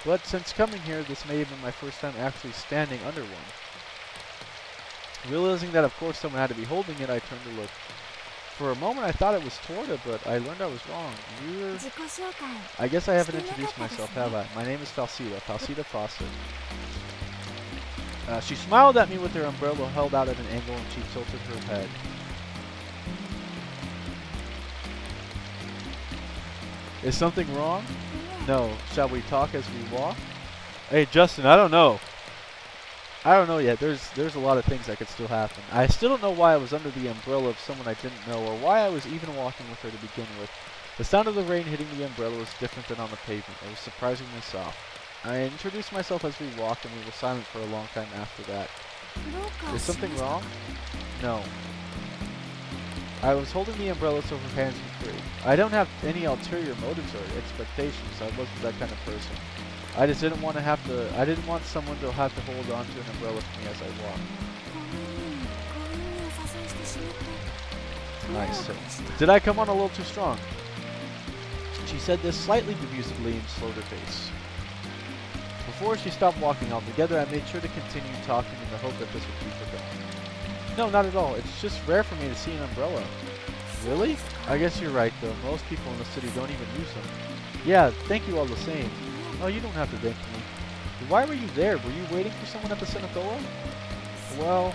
But since coming here, this may have been my first time actually standing under one. Realizing that of course someone had to be holding it, I turned to look. For a moment I thought it was Torta, but I learned I was wrong. I guess I haven't introduced myself, have I? My name is Falsita Fawcett. She smiled at me with her umbrella held out at an angle and she tilted her head. Is something wrong? No. Shall we talk as we walk? Hey Justin, I don't know. I don't know yet. There's a lot of things that could still happen. I still don't know why I was under the umbrella of someone I didn't know, or why I was even walking with her to begin with. The sound of the rain hitting the umbrella was different than on the pavement. It was surprisingly soft. I introduced myself as we walked, and we were silent for a long time after that. Is something wrong? No. I was holding the umbrella so her hands were free. I don't have any ulterior motives or expectations. I wasn't that kind of person. I just didn't want to have to. I didn't want someone to have to hold on to an umbrella for me as I walked. Nice. Did I come on a little too strong? She said this slightly dubiously and slowed her pace. Before she stopped walking altogether, I made sure to continue talking in the hope that this would keep her going. No, not at all. It's just rare for me to see an umbrella. Really? I guess you're right, though. Most people in the city don't even use them. Yeah, thank you all the same. Oh, you don't have to thank me. Why were you there? Were you waiting for someone at the Senatoa? Well...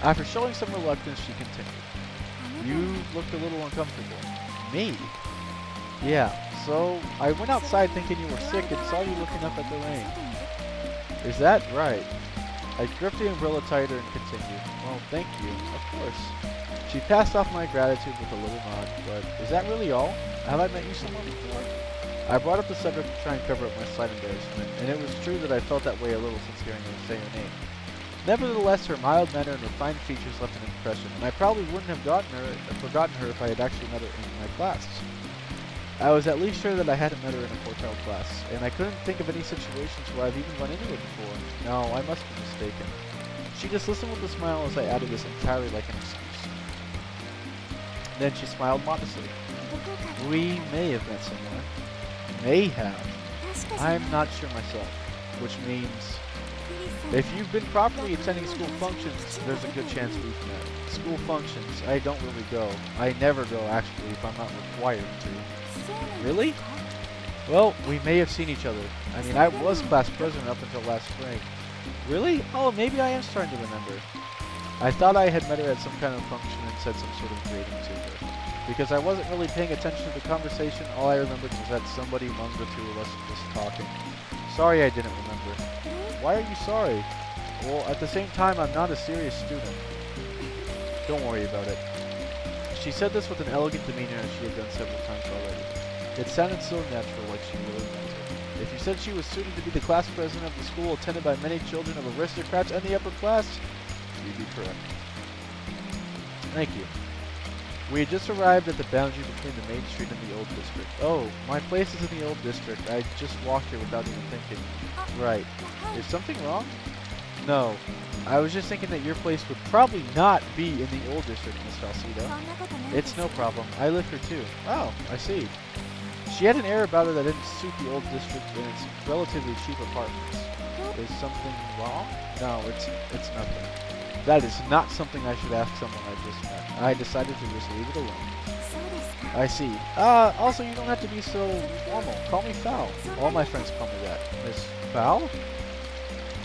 After showing some reluctance, she continued. You looked a little uncomfortable. Me? Yeah, so I went outside thinking you were sick and saw you looking up at the rain. Is that right? I gripped the umbrella tighter and continued. Well, thank you, of course. She passed off my gratitude with a little nod, but is that really all? Have I met you somewhere before? I brought up the subject to try and cover up my slight embarrassment, and it was true that I felt that way a little since hearing her say her name. Nevertheless, her mild manner and refined features left an impression, and I probably wouldn't have forgotten her if I had actually met her in my class. I was at least sure that I hadn't met her in a Fortel class, and I couldn't think of any situations where I've even run into her before. No, I must be mistaken. She just listened with a smile as I added this entirely like an excuse. Then she smiled modestly. We may have met somewhere. May have. I'm not sure myself, which means... If you've been properly attending school functions, there's a good chance we've met. School functions, I don't really go. I never go, actually, if I'm not required to. Really? Well, we may have seen each other. I mean, I was class president up until last spring. Really? Oh, maybe I am starting to remember. I thought I had met her at some kind of function and said some sort of greeting to her. Because I wasn't really paying attention to the conversation, all I remembered was that somebody among the two of us was talking. Sorry I didn't remember. Why are you sorry? Well, at the same time, I'm not a serious student. Don't worry about it. She said this with an elegant demeanor as she had done several times already. It sounded so natural, like she really meant it. If you said she was suited to be the class president of the school attended by many children of aristocrats and the upper class, you'd be correct. Thank you. We had just arrived at the boundary between the main street and the old district. Oh, my place is in the old district. I just walked here without even thinking. Right. Is something wrong? No. I was just thinking that your place would probably not be in the old district, Miss Falsito. It's no problem. I live here too. Oh, I see. She had an air about her that didn't suit the old district and its relatively cheap apartments. Is something wrong? No, it's nothing. That is not something I should ask someone I just met. I decided to just leave it alone. I see. Also, you don't have to be so formal. Call me Fowl. All my friends call me that. Miss Fowl?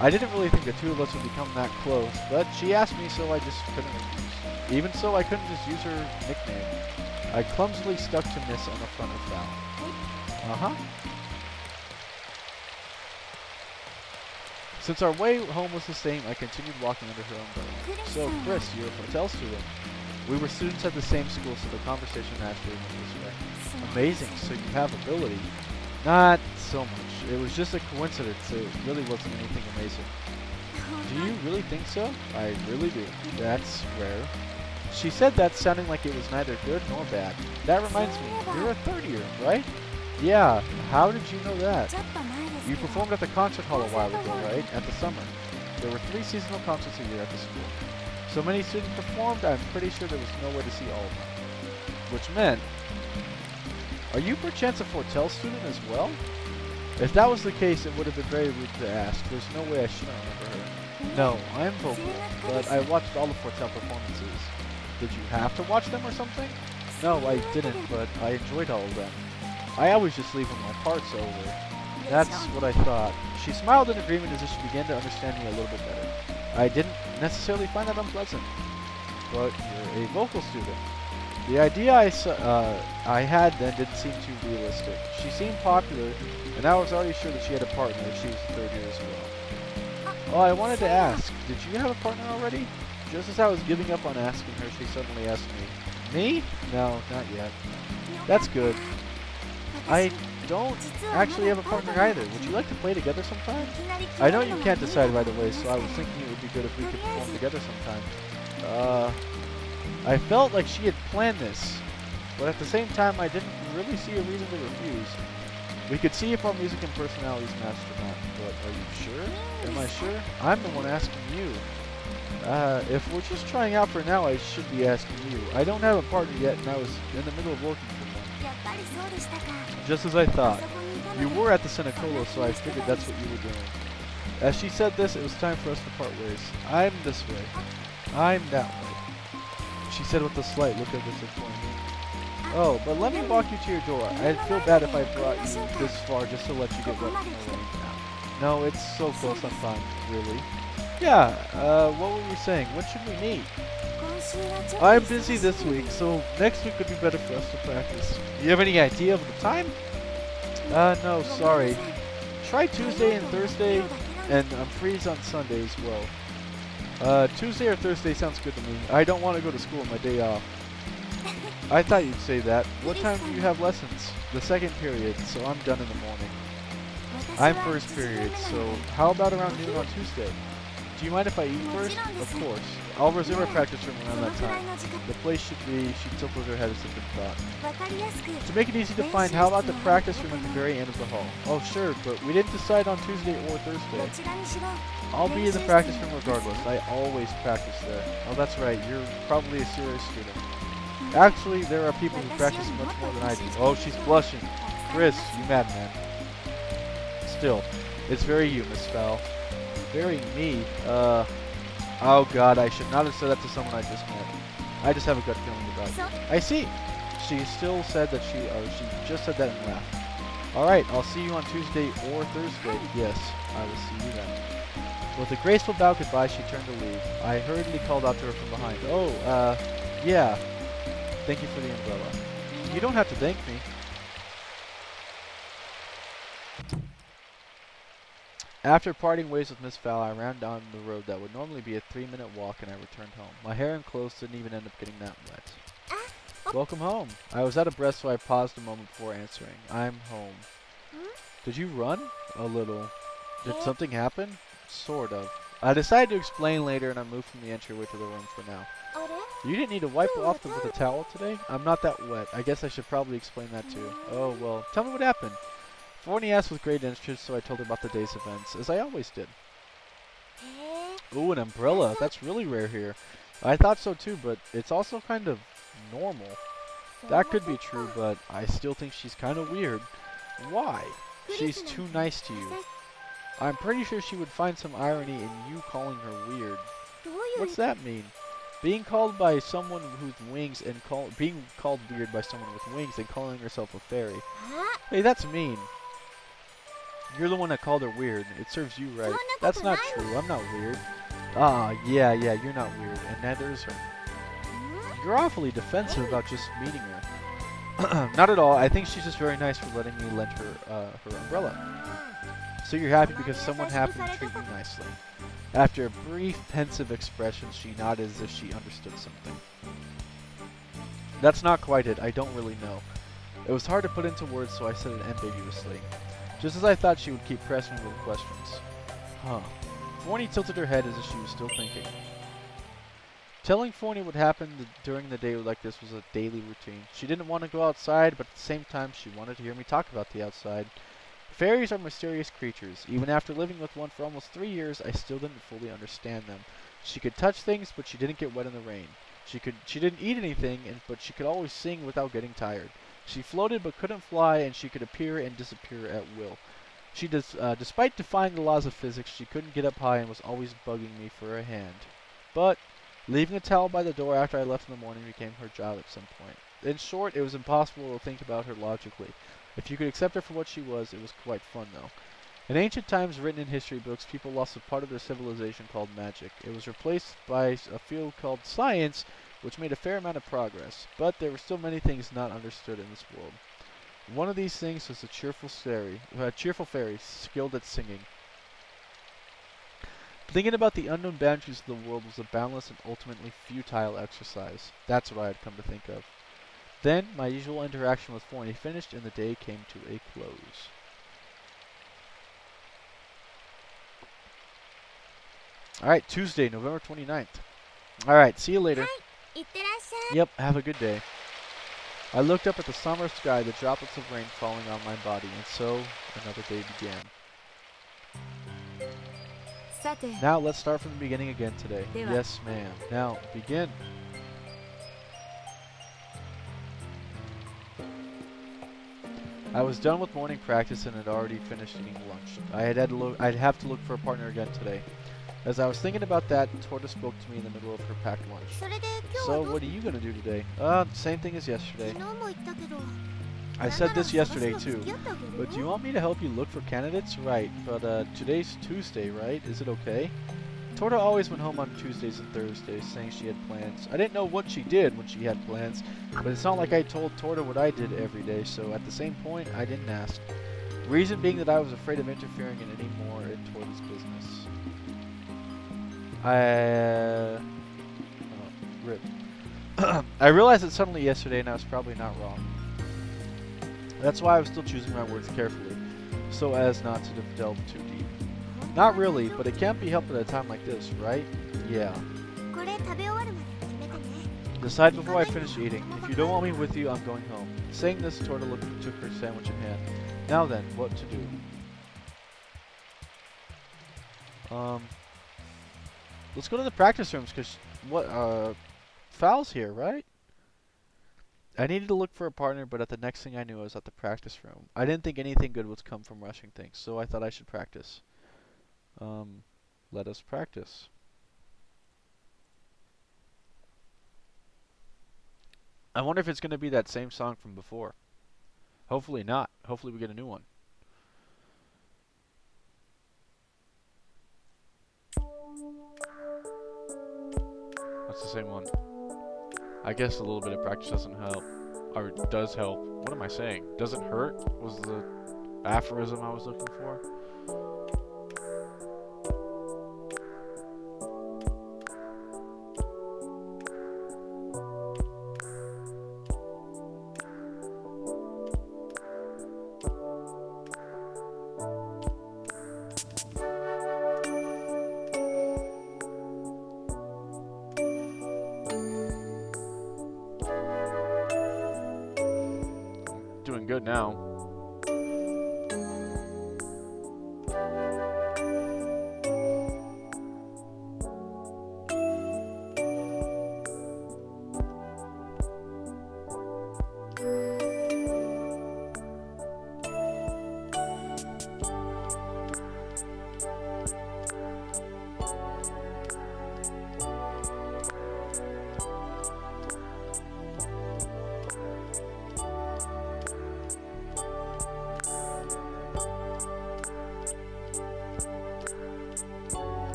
I didn't really think the two of us would become that close, but she asked me, so I just couldn't refuse. Even so, I couldn't just use her nickname. I clumsily stuck to Miss on the front of Fowl. Uh-huh. Since our way home was the same, I continued walking under her umbrella. So, Chris, you're a hotel student. We were students at the same school, so the conversation naturally went this way. Amazing, so you have ability. Not so much. It was just a coincidence. It really wasn't anything amazing. Do you really think so? I really do. That's rare. She said that sounding like it was neither good nor bad. That reminds me, you're a third year, right? Yeah, how did you know that? You performed at the concert hall a while ago, right? At the summer. There were 3 seasonal concerts a year at the school. So many students performed, I'm pretty sure there was no way to see all of them. Which meant... Are you perchance a Fortel student as well? If that was the case, it would have been very rude to ask. There's no way I shouldn't remember her. No, I am vocal, but I watched all the Fortel performances. Did you have to watch them or something? No, I didn't, but I enjoyed all of them. I always just leave when my part's over. That's what I thought. She smiled in agreement as if she began to understand me a little bit better. I didn't necessarily find that unpleasant. But you're a vocal student. The idea I had then didn't seem too realistic. She seemed popular, and I was already sure that she had a partner if she was the third year as well. Oh, I wanted to ask, did you have a partner already? Just as I was giving up on asking her, she suddenly asked me. Me? No, not yet. That's good. I don't actually have a partner either. Would you like to play together sometime? I know you can't decide right away, so I was thinking it would be good if we could perform together sometime. I felt like she had planned this, but at the same time I didn't really see a reason to refuse. We could see if our music and personalities matched or not, but are you sure? Am I sure? I'm the one asking you. If we're just trying out for now, I should be asking you. I don't have a partner yet, and I was in the middle of looking for one. Just as I thought. You were at the Senecolo, so I figured that's what you were doing. As she said this, it was time for us to part ways. I'm this way. I'm that way. She said with a slight look of disappointment. Oh, but let me walk you to your door. I'd feel bad if I brought you this far just to let you get wet from the rain. No, it's so close, I'm fine. Really? Yeah, what were we saying? When should we meet? I'm busy this week, so next week would be better for us to practice. Do you have any idea of the time? No, sorry. Try Tuesday and Thursday, and I'm free on Sunday as well. Tuesday or Thursday sounds good to me. I don't want to go to school on my day off. I thought you'd say that. What time do you have lessons? The second period, so I'm done in the morning. I'm first period, so how about around noon on Tuesday? Do you mind if I eat first? Of course. I'll resume our practice room around that time. The place should be... She tilted her head as if in thought. To make it easy to find, how about the practice room at the very end of the hall? Oh, sure, but we didn't decide on Tuesday or Thursday. I'll be in the practice room regardless. I always practice there. Oh, that's right. You're probably a serious student. Actually, there are people who practice much more than I do. Oh, she's blushing. Chris, you madman. Still, it's very you, Miss Fowl. Very me. Oh god, I should not have said that to someone I just met. I just have a gut feeling about it. I see. She still said that she just said that and laughed. Alright, I'll see you on Tuesday or Thursday. Yes, I will see you then. With a graceful bow goodbye, she turned to leave. I hurriedly called out to her from behind. Oh, yeah. Thank you for the umbrella. You don't have to thank me. After parting ways with Miss Fowl, I ran down the road that would normally be a 3-minute walk and I returned home. My hair and clothes didn't even end up getting that wet. Welcome home. I was out of breath, so I paused a moment before answering. I'm home. Did you run? A little. Did something happen? Sort of. I decided to explain later and I moved from the entryway to the room for now. You didn't need to wipe off with a towel today? I'm not that wet. I guess I should probably explain that too. Oh, well, tell me what happened. Forney asked with great interest, so I told her about the day's events, as I always did. Ooh, an umbrella. That's really rare here. I thought so too, but it's also kind of normal. That could be true, but I still think she's kind of weird. Why? She's too nice to you. I'm pretty sure she would find some irony in you calling her weird. What's that mean? Being called by someone with wings and being called weird by someone with wings and calling herself a fairy. Hey, that's mean. You're the one that called her weird. It serves you right. That's not true. I'm not weird. Ah, yeah, you're not weird, and neither is her. You're awfully defensive about just meeting her. Not at all. I think she's just very nice for letting me lend her her umbrella. So you're happy because someone happened to treat you nicely. After a brief, pensive expression, she nodded as if she understood something. That's not quite it. I don't really know. It was hard to put into words, so I said it ambiguously. Just as I thought, she would keep pressing me with questions. Huh. Forney tilted her head as if she was still thinking. Telling Forney what happened during the day like this was a daily routine. She didn't want to go outside, but at the same time, she wanted to hear me talk about the outside. Fairies are mysterious creatures. Even after living with one for almost 3 years, I still didn't fully understand them. She could touch things, but she didn't get wet in the rain. She didn't eat anything, but she could always sing without getting tired. She floated but couldn't fly, and she could appear and disappear at will. Despite defying the laws of physics, she couldn't get up high and was always bugging me for a hand. But leaving a towel by the door after I left in the morning became her job at some point. In short, it was impossible to think about her logically. If you could accept her for what she was, it was quite fun, though. In ancient times, written in history books, people lost a part of their civilization called magic. It was replaced by a field called science, which made a fair amount of progress. But there were still many things not understood in this world. One of these things was a cheerful fairy skilled at singing. Thinking about the unknown boundaries of the world was a boundless and ultimately futile exercise. That's what I had come to think of. Then, my usual interaction with Forney finished and the day came to a close. Alright, Tuesday, November 29th. Alright, see you later. Yep, have a good day. I looked up at the somber sky, the droplets of rain falling on my body, and so another day began. Now let's start from the beginning again today. Yes, ma'am. Now, begin. I was done with morning practice and had already finished eating lunch. I'd have to look for a partner again today. As I was thinking about that, Torta spoke to me in the middle of her packed lunch. So, what are you going to do today? Same thing as yesterday. I said this yesterday too, but do you want me to help you look for candidates? Right, but today's Tuesday, right? Is it okay? Torta always went home on Tuesdays and Thursdays, saying she had plans. I didn't know what she did when she had plans, but it's not like I told Torta what I did every day, so at the same point, I didn't ask. Reason being that I was afraid of interfering in any more in Torta's business. Rip. I realized it suddenly yesterday, and I was probably not wrong. That's why I was still choosing my words carefully, so as not to delve too deep. Not really, but it can't be helped at a time like this, right? Yeah. Decide before I finish eating. If you don't want me with you, I'm going home. Saying this, Torta took her sandwich in hand. Now then, what to do? Let's go to the practice rooms, because Fal's here, right? I needed to look for a partner, but the next thing I knew, I was at the practice room. I didn't think anything good would come from rushing things, so I thought I should practice. Let us practice. I wonder if it's going to be that same song from before. Hopefully not. Hopefully we get a new one. That's the same one. I guess a little bit of practice doesn't help. Or does help. What am I saying? Does it hurt? Was the aphorism I was looking for? Doing good now.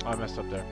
I messed up there.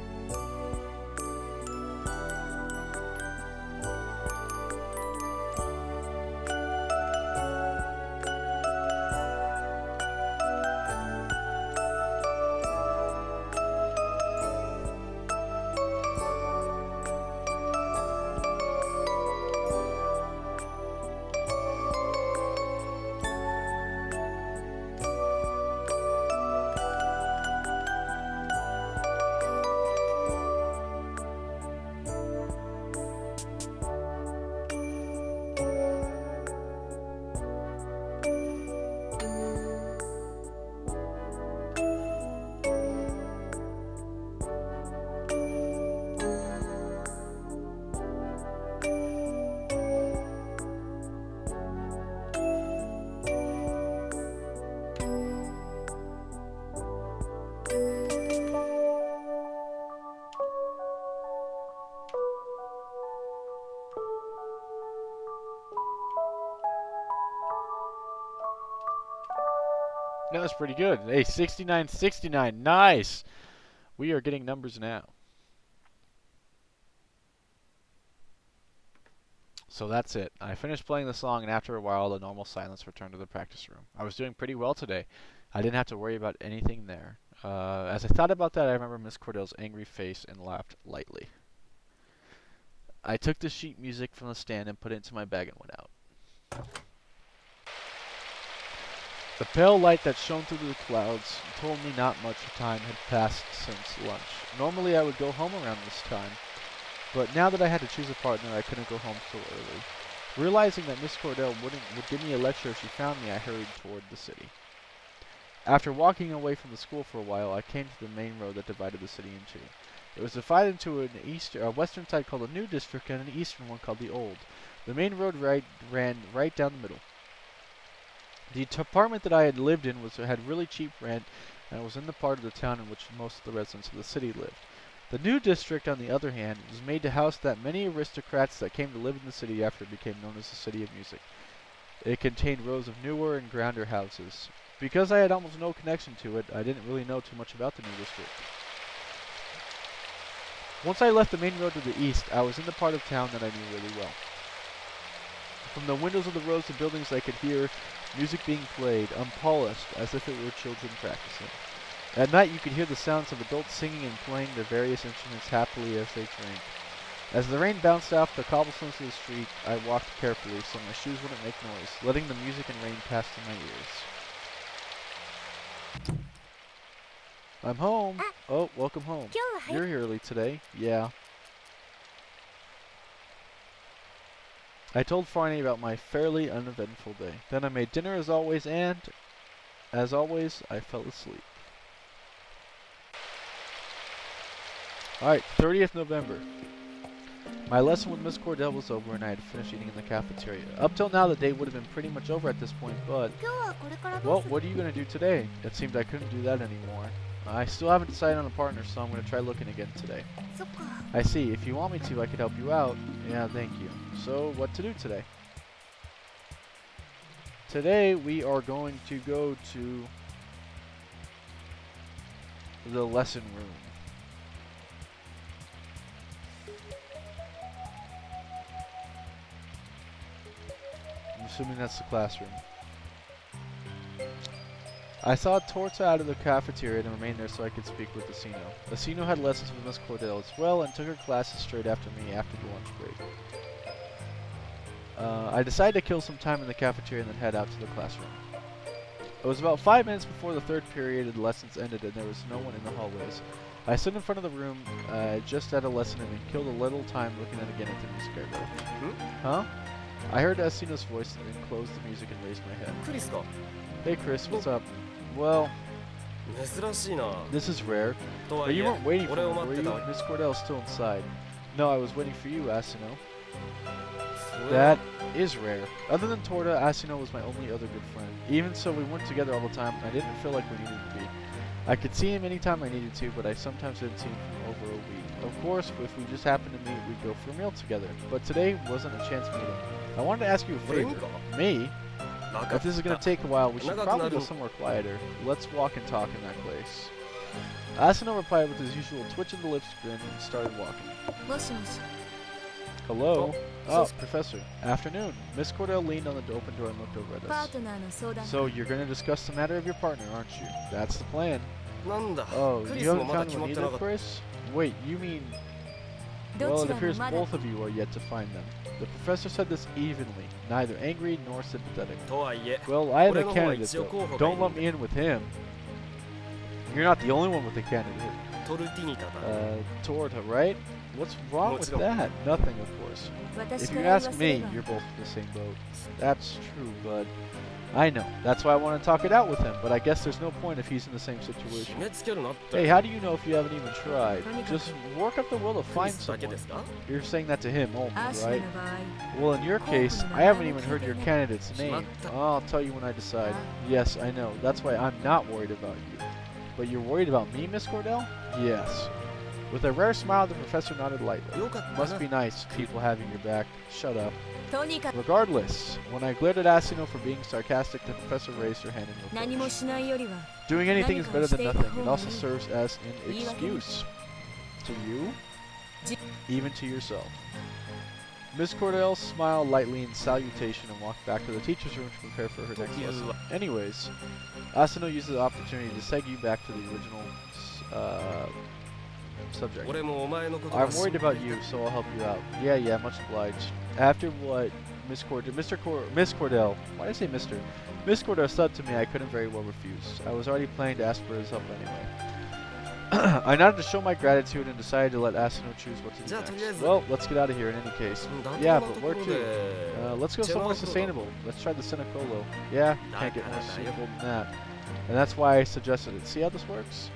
That's pretty good. Hey, 69, 69. Nice. We are getting numbers now. So that's it. I finished playing the song, and after a while, the normal silence returned to the practice room. I was doing pretty well today. I didn't have to worry about anything there. As I thought about that, I remember Miss Cordell's angry face and laughed lightly. I took the sheet music from the stand and put it into my bag and went out. The pale light that shone through the clouds told me not much time had passed since lunch. Normally I would go home around this time, but now that I had to choose a partner, I couldn't go home so early. Realizing that Miss Cordell would give me a lecture if she found me, I hurried toward the city. After walking away from the school for a while, I came to the main road that divided the city in two. It was divided into a western side called the New District and an eastern one called the Old. The main road ran right down the middle. The apartment that I had lived in had really cheap rent, and was in the part of the town in which most of the residents of the city lived. The New District, on the other hand, was made to house that many aristocrats that came to live in the city after it became known as the City of Music. It contained rows of newer and grander houses. Because I had almost no connection to it, I didn't really know too much about the New District. Once I left the main road to the east, I was in the part of town that I knew really well. From the windows of the rows of buildings I could hear music being played, unpolished, as if it were children practicing. At night you could hear the sounds of adults singing and playing their various instruments happily as they drank. As the rain bounced off the cobblestones of the street, I walked carefully so my shoes wouldn't make noise, letting the music and rain pass through my ears. I'm home. Oh, welcome home. You're here early today. Yeah. I told Farney about my fairly uneventful day. Then I made dinner as always, and, as always, I fell asleep. Alright, 30th November. My lesson with Miss Cordell was over and I had finished eating in the cafeteria. Up till now the day would have been pretty much over at this point, but, well, what are you going to do today? It seemed I couldn't do that anymore. I still haven't decided on a partner, so I'm going to try looking again today. I see. If you want me to, I could help you out. Yeah, thank you. So, what to do today? Today, we are going to go to the lesson room. I'm assuming that's the classroom. I saw Torta out of the cafeteria and remained there so I could speak with Asino. Asino had lessons with Miss Cordell as well and took her classes straight after me after the lunch break. I decided to kill some time in the cafeteria and then head out to the classroom. It was about 5 minutes before the third period and the lessons ended and there was no one in the hallways. I stood in front of the room, just had a lesson and killed a little time looking at again at the music I wrote. Huh? I heard Asino's voice and then closed the music and raised my head. Hey Chris, what's up? Well, this is rare. But you weren't waiting for me, were you? Miss Cordell's still inside. No, I was waiting for you, Asino. That is rare. Other than Torta, Asino was my only other good friend. Even so, we weren't together all the time, and I didn't feel like we needed to be. I could see him anytime I needed to, but I sometimes didn't see him for over a week. Of course, if we just happened to meet, we'd go for a meal together. But today wasn't a chance meeting. I wanted to ask you a favor. Me? If this is going to take a while, we should probably go somewhere quieter. Let's walk and talk in that place. Asino replied with his usual twitch of the lips grin and started walking. Hello? Oh, Professor. Afternoon. Miss Cordell leaned on the open door and looked over at us. So, you're going to discuss the matter of your partner, aren't you? That's the plan. Oh, you haven't found one either, Chris? Wait, you mean... Well, it appears both of you are yet to find them. The professor said this evenly, neither angry nor sympathetic. Well, I have a candidate, though. Don't lump me in with him. You're not the only one with a candidate. Torta, right? What's wrong with that? Nothing, of course. If you ask me, you're both in the same boat. That's true, but... I know. That's why I want to talk it out with him, but I guess there's no point if he's in the same situation. Hey, how do you know if you haven't even tried? Just work up the will to find someone. You're saying that to him only, right? Well, in your case, I haven't even heard your candidate's name. I'll tell you when I decide. Yes, I know. That's why I'm not worried about you. But you're worried about me, Miss Cordell? Yes. With a rare smile, the professor nodded lightly. Must be nice, people having your back. Shut up. Regardless, when I glared at Asino for being sarcastic, the professor raised her hand in reproach. Doing anything is better than nothing. It also serves as an excuse. To you? Even to yourself. Miss Cordell smiled lightly in salutation and walked back to the teacher's room to prepare for her next lesson. Anyways, Asano used the opportunity to seg you back to the original subject. I'm worried about you, so I'll help you out. Yeah, much obliged. After what Miss Cordell, why did I say Mr.? Miss Cordell said to me, I couldn't very well refuse. I was already planning to ask for his help anyway. I nodded to show my gratitude and decided to let Asano choose what to do next. Well, let's get out of here in any case. Yeah, but where to? Let's go somewhere sustainable. Let's try the Cinecolo. Yeah, can't get more suitable than that. And that's why I suggested it. See how this works?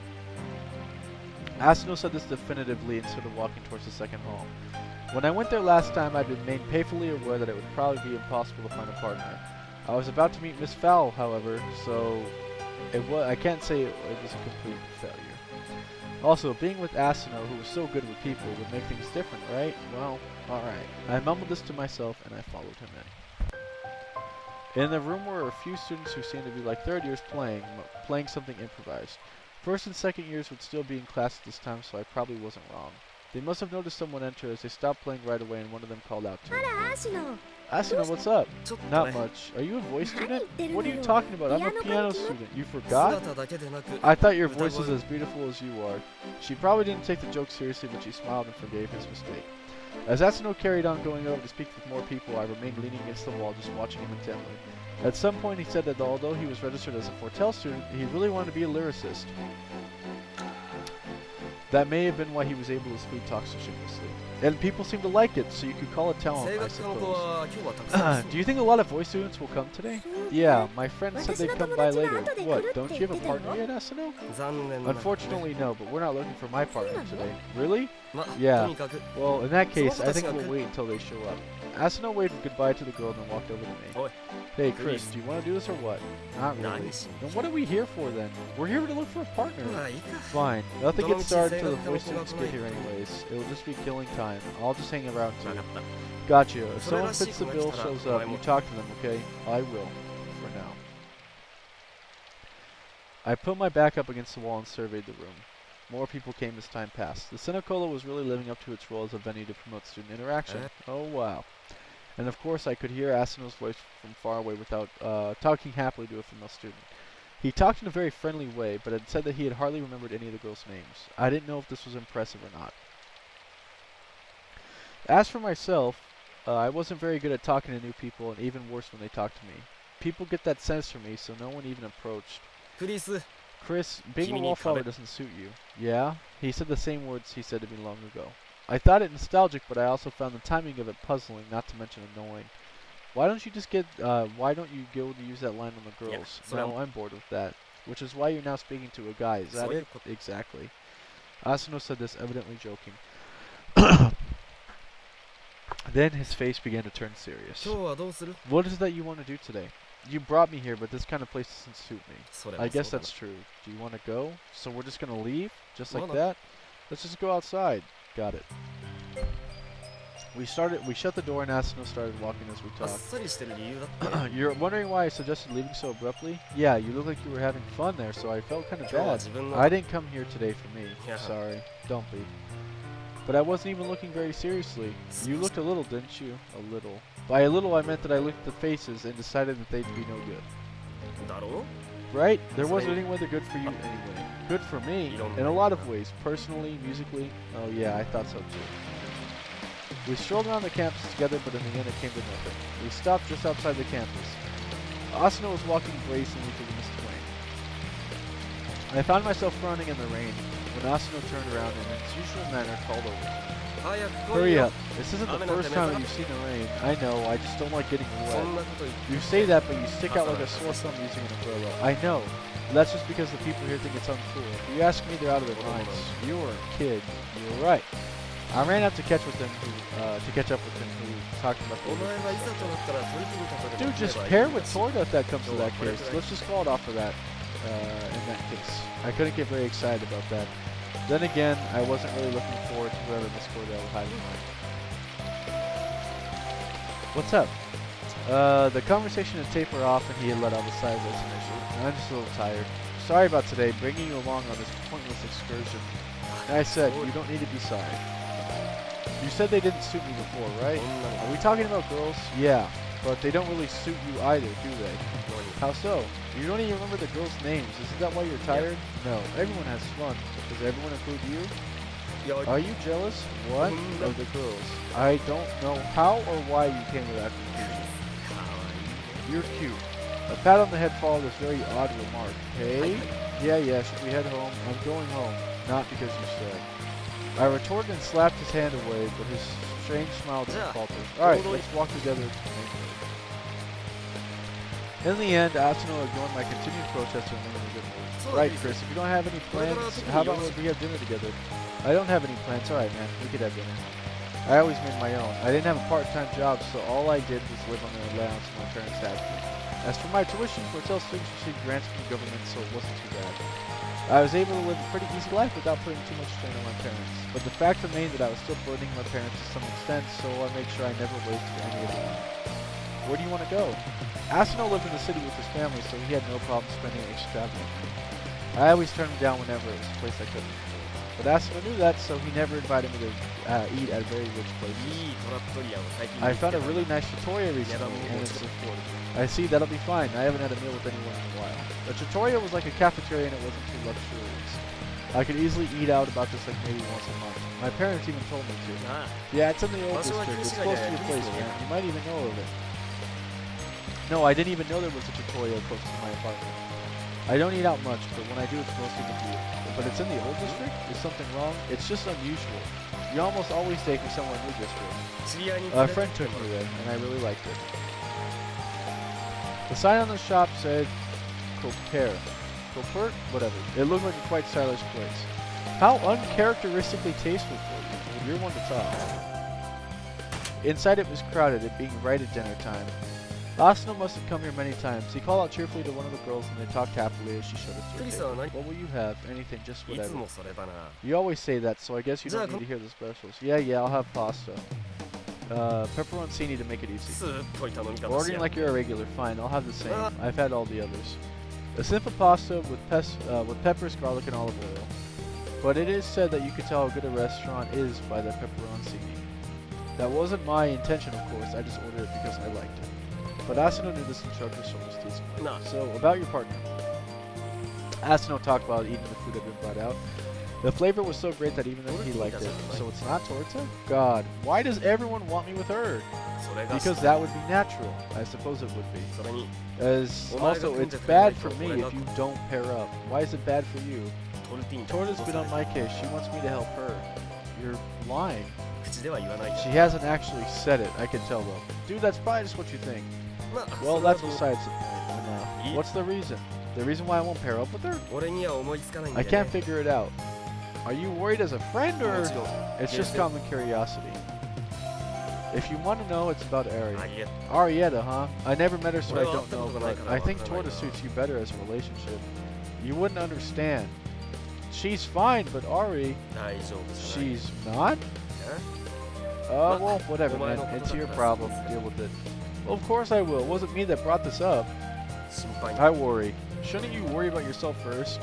Asano said this definitively instead of walking towards the second hall. When I went there last time, I'd been made painfully aware that it would probably be impossible to find a partner. I was about to meet Miss Fowl, however, so I can't say it was a complete failure. Also, being with Asano, who was so good with people, would make things different, right? Well, alright. I mumbled this to myself, and I followed him in. In the room were a few students who seemed to be like third years playing something improvised. First and second years would still be in class at this time, so I probably wasn't wrong. They must have noticed someone enter as they stopped playing right away, and one of them called out to me. Asino, what's up? Not much. Are you a voice student? What are you talking about? I'm a piano student. You forgot? I thought your voice was as beautiful as you are. She probably didn't take the joke seriously, but she smiled and forgave his mistake. As Asino carried on going over to speak with more people, I remained leaning against the wall, just watching him intently. At some point, he said that although he was registered as a Fortel student, he really wanted to be a lyricist. That may have been why he was able to sweet talk so shamelessly. And people seem to like it, so you could call it talent, I suppose. Do you think a lot of voice students will come today? Yeah, my friend said they'd come by later. What, don't you have a partner yet, Asano? Unfortunately, no, but we're not looking for my partner today. Really? Yeah. Well, in that case, I think we'll wait until they show up. Asano waved goodbye to the girl and then walked over to me. Hey, Chris, do you want to do this or what? Not really. Then what are we here for then? We're here to look for a partner. Fine. Nothing gets started until the voice students get here anyways. It'll just be killing time. I'll just hang around too. Gotcha. If someone fits the bill shows up, you talk to them, okay? I will. For now. I put my back up against the wall and surveyed the room. More people came as time passed. The Cinecolo was really living up to its role as a venue to promote student interaction. Oh wow. And of course I could hear Asano's voice from far away without talking happily to a female student. He talked in a very friendly way, but had said that he had hardly remembered any of the girls' names. I didn't know if this was impressive or not. As for myself, I wasn't very good at talking to new people, and even worse when they talked to me. People get that sense from me, so no one even approached. Chris, being a wallflower doesn't suit you. Yeah? He said the same words he said to me long ago. I thought it nostalgic, but I also found the timing of it puzzling, not to mention annoying. Why don't you go to use that line on the girls? No, I'm bored with that. Which is why you're now speaking to a guy, is that it? Exactly. Asano said this, evidently joking. Then his face began to turn serious. What is it that you want to do today? You brought me here, but this kind of place doesn't suit me. I guess that's true. Do you want to go? So we're just going to leave? Just like that? Let's just go outside. Got it. We shut the door and Asano started walking as we talked. You're wondering why I suggested leaving so abruptly? Yeah, you look like you were having fun there, so I felt kind of bad. I didn't come here today for me. Sorry. Don't be. But I wasn't even looking very seriously. You looked a little, didn't you? A little. By a little, I meant that I looked at the faces and decided that they'd be no good. Right? There wasn't any weather good for you anyway. Good for me, in a lot of ways. Personally, musically. Oh yeah, I thought so too. We strolled around the campus together, but in the end it came to nothing. We stopped just outside the campus. Asano was walking gracefully through the misty rain. I found myself running in the rain when Asano turned around and in his usual manner called over. Hurry up. This isn't the first time that you've seen the rain. I know, I just don't like getting wet. You say that, but you stick out like a sore thumb using an umbrella. I know. That's just because the people here think it's uncool. If you ask me, they're out of their minds. You were a kid. You were right. I ran out to catch up with him who talked about the Dude, just pair with Torda if that comes to that case. Let's just call it off for that, in that case. I couldn't get very excited about that. Then again, I wasn't really looking forward to whoever Miss Cordell was hiding behind. What's up? The conversation had tapered off and he had let out a sigh of resignation. I'm just a little tired. Sorry about today, bringing you along on this pointless excursion. I said, you don't need to be sorry. You said they didn't suit me before, right? Are we talking about girls? Yeah, but they don't really suit you either, do they? How so? You don't even remember the girls' names. Isn't that why you're tired? No, everyone has fun. Does everyone include you? Are you jealous? What? Of the girls? I don't know how or why you came to that conclusion. You're cute. A pat on the head followed this very odd remark. Hey? Yeah, should we head home? I'm going home. Not because you said. I retorted and slapped his hand away, but his strange smile didn't falter. Alright, let's walk together to the main road. In the end, Asano ignored my continued protest and went in a good mood. Right, Chris, if you don't have any plans, how about we have dinner together? I don't have any plans. Alright, man, we could have dinner. I always made my own. I didn't have a part-time job, so all I did was live on the allowance my parents had me. As for my tuition, hotel students received grants from the government, so it wasn't too bad. I was able to live a pretty easy life without putting too much strain on my parents. But the fact remained that I was still burdening my parents to some extent, so I made sure I never wasted any of the money. Where do you want to go? Asano lived in the city with his family, so he had no problem spending extravagant money. I always turned him down whenever it was a place I couldn't afford. But Asano knew that, so he never invited me to eat at very rich places. I found a really nice trattoria recently, and it's affordable. I see, that'll be fine. I haven't had a meal with anyone in a while. The trattoria was like a cafeteria and it wasn't too luxurious. I could easily eat out about this like maybe once a month. My parents even told me to. Yeah, it's in the old district. It's close to your place, man. You might even know of it. No, I didn't even know there was a trattoria close to my apartment. I don't eat out much, but when I do, it's mostly with you. But it's in the old district? Is something wrong? It's just unusual. You almost always take me somewhere new district. A friend took me there, and I really liked it. The sign on the shop said Coper. Copert? Whatever. It looked like a quite stylish place. How uncharacteristically tasteful for you. Well, you're one to talk. Inside it was crowded, it being right at dinner time. Asano must have come here many times. He called out cheerfully to one of the girls and they talked happily as she showed us her table. What will you have? Anything, just whatever. You always say that, so I guess you don't need to hear the specials. Yeah, I'll have pasta. Pepperoncini to make it easy. Ordering like you're a regular, fine, I'll have the same. I've had all the others. A simple pasta with peppers, garlic, and olive oil. But it is said that you can tell how good a restaurant is by the pepperoncini. That wasn't my intention, of course, I just ordered it because I liked it. But Asano knew this instructor so was teasing. So, about your partner. Asano talked about eating the food that had been brought out. The flavor was so great that even he liked it. So it's not torta? God, why does everyone want me with her? Because that would be natural. I suppose it would be. As also, it's bad for me if you don't pair up. Why is it bad for you? Torta's been on my case. She wants me to help her. You're lying. She hasn't actually said it. I can tell though. Dude, that's probably just what you think. Well, that's besides the point. What's the reason? The reason why I won't pair up with her? I can't figure it out. Are you worried as a friend, or it's just common curiosity? If you want to know, it's about Ari. Arietta, huh? I never met her, so I don't know, but I think Torta suits you better as a relationship. You wouldn't understand. She's fine, but Ari... She's not? Well, whatever, man. It's your problem. Deal with it. Well, of course I will. It wasn't me that brought this up. I worry. Shouldn't you worry about yourself first?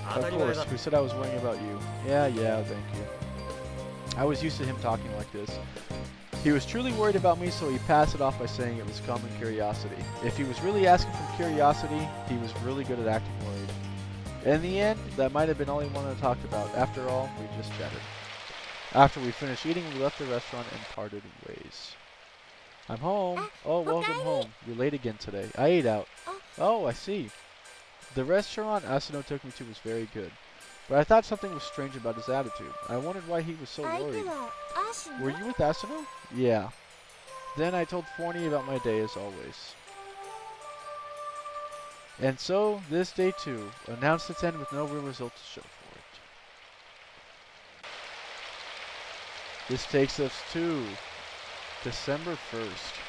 Of course. Who said I was worrying about you? Yeah, thank you. I was used to him talking like this. He was truly worried about me, so he passed it off by saying it was common curiosity. If he was really asking from curiosity, he was really good at acting worried. In the end, that might have been all he wanted to talk about. After all, we just chatted. After we finished eating, we left the restaurant and parted ways. I'm home. Oh, welcome home. You're late again today. I ate out. Oh, I see. The restaurant Asano took me to was very good, but I thought something was strange about his attitude. I wondered why he was so worried. Were you with Asano? Yeah. Then I told Forney about my day as always. And so, this day too, announced its end with no real result to show for it. This takes us to December 1st.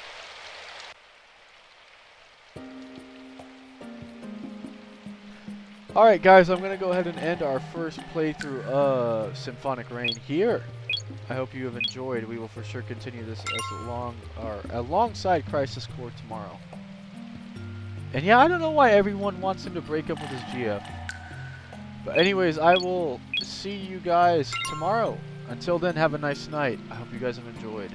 Alright guys, I'm going to go ahead and end our first playthrough of Symphonic Rain here. I hope you have enjoyed. We will for sure continue this alongside Crisis Core tomorrow. And yeah, I don't know why everyone wants him to break up with his GF. But anyways, I will see you guys tomorrow. Until then, have a nice night. I hope you guys have enjoyed.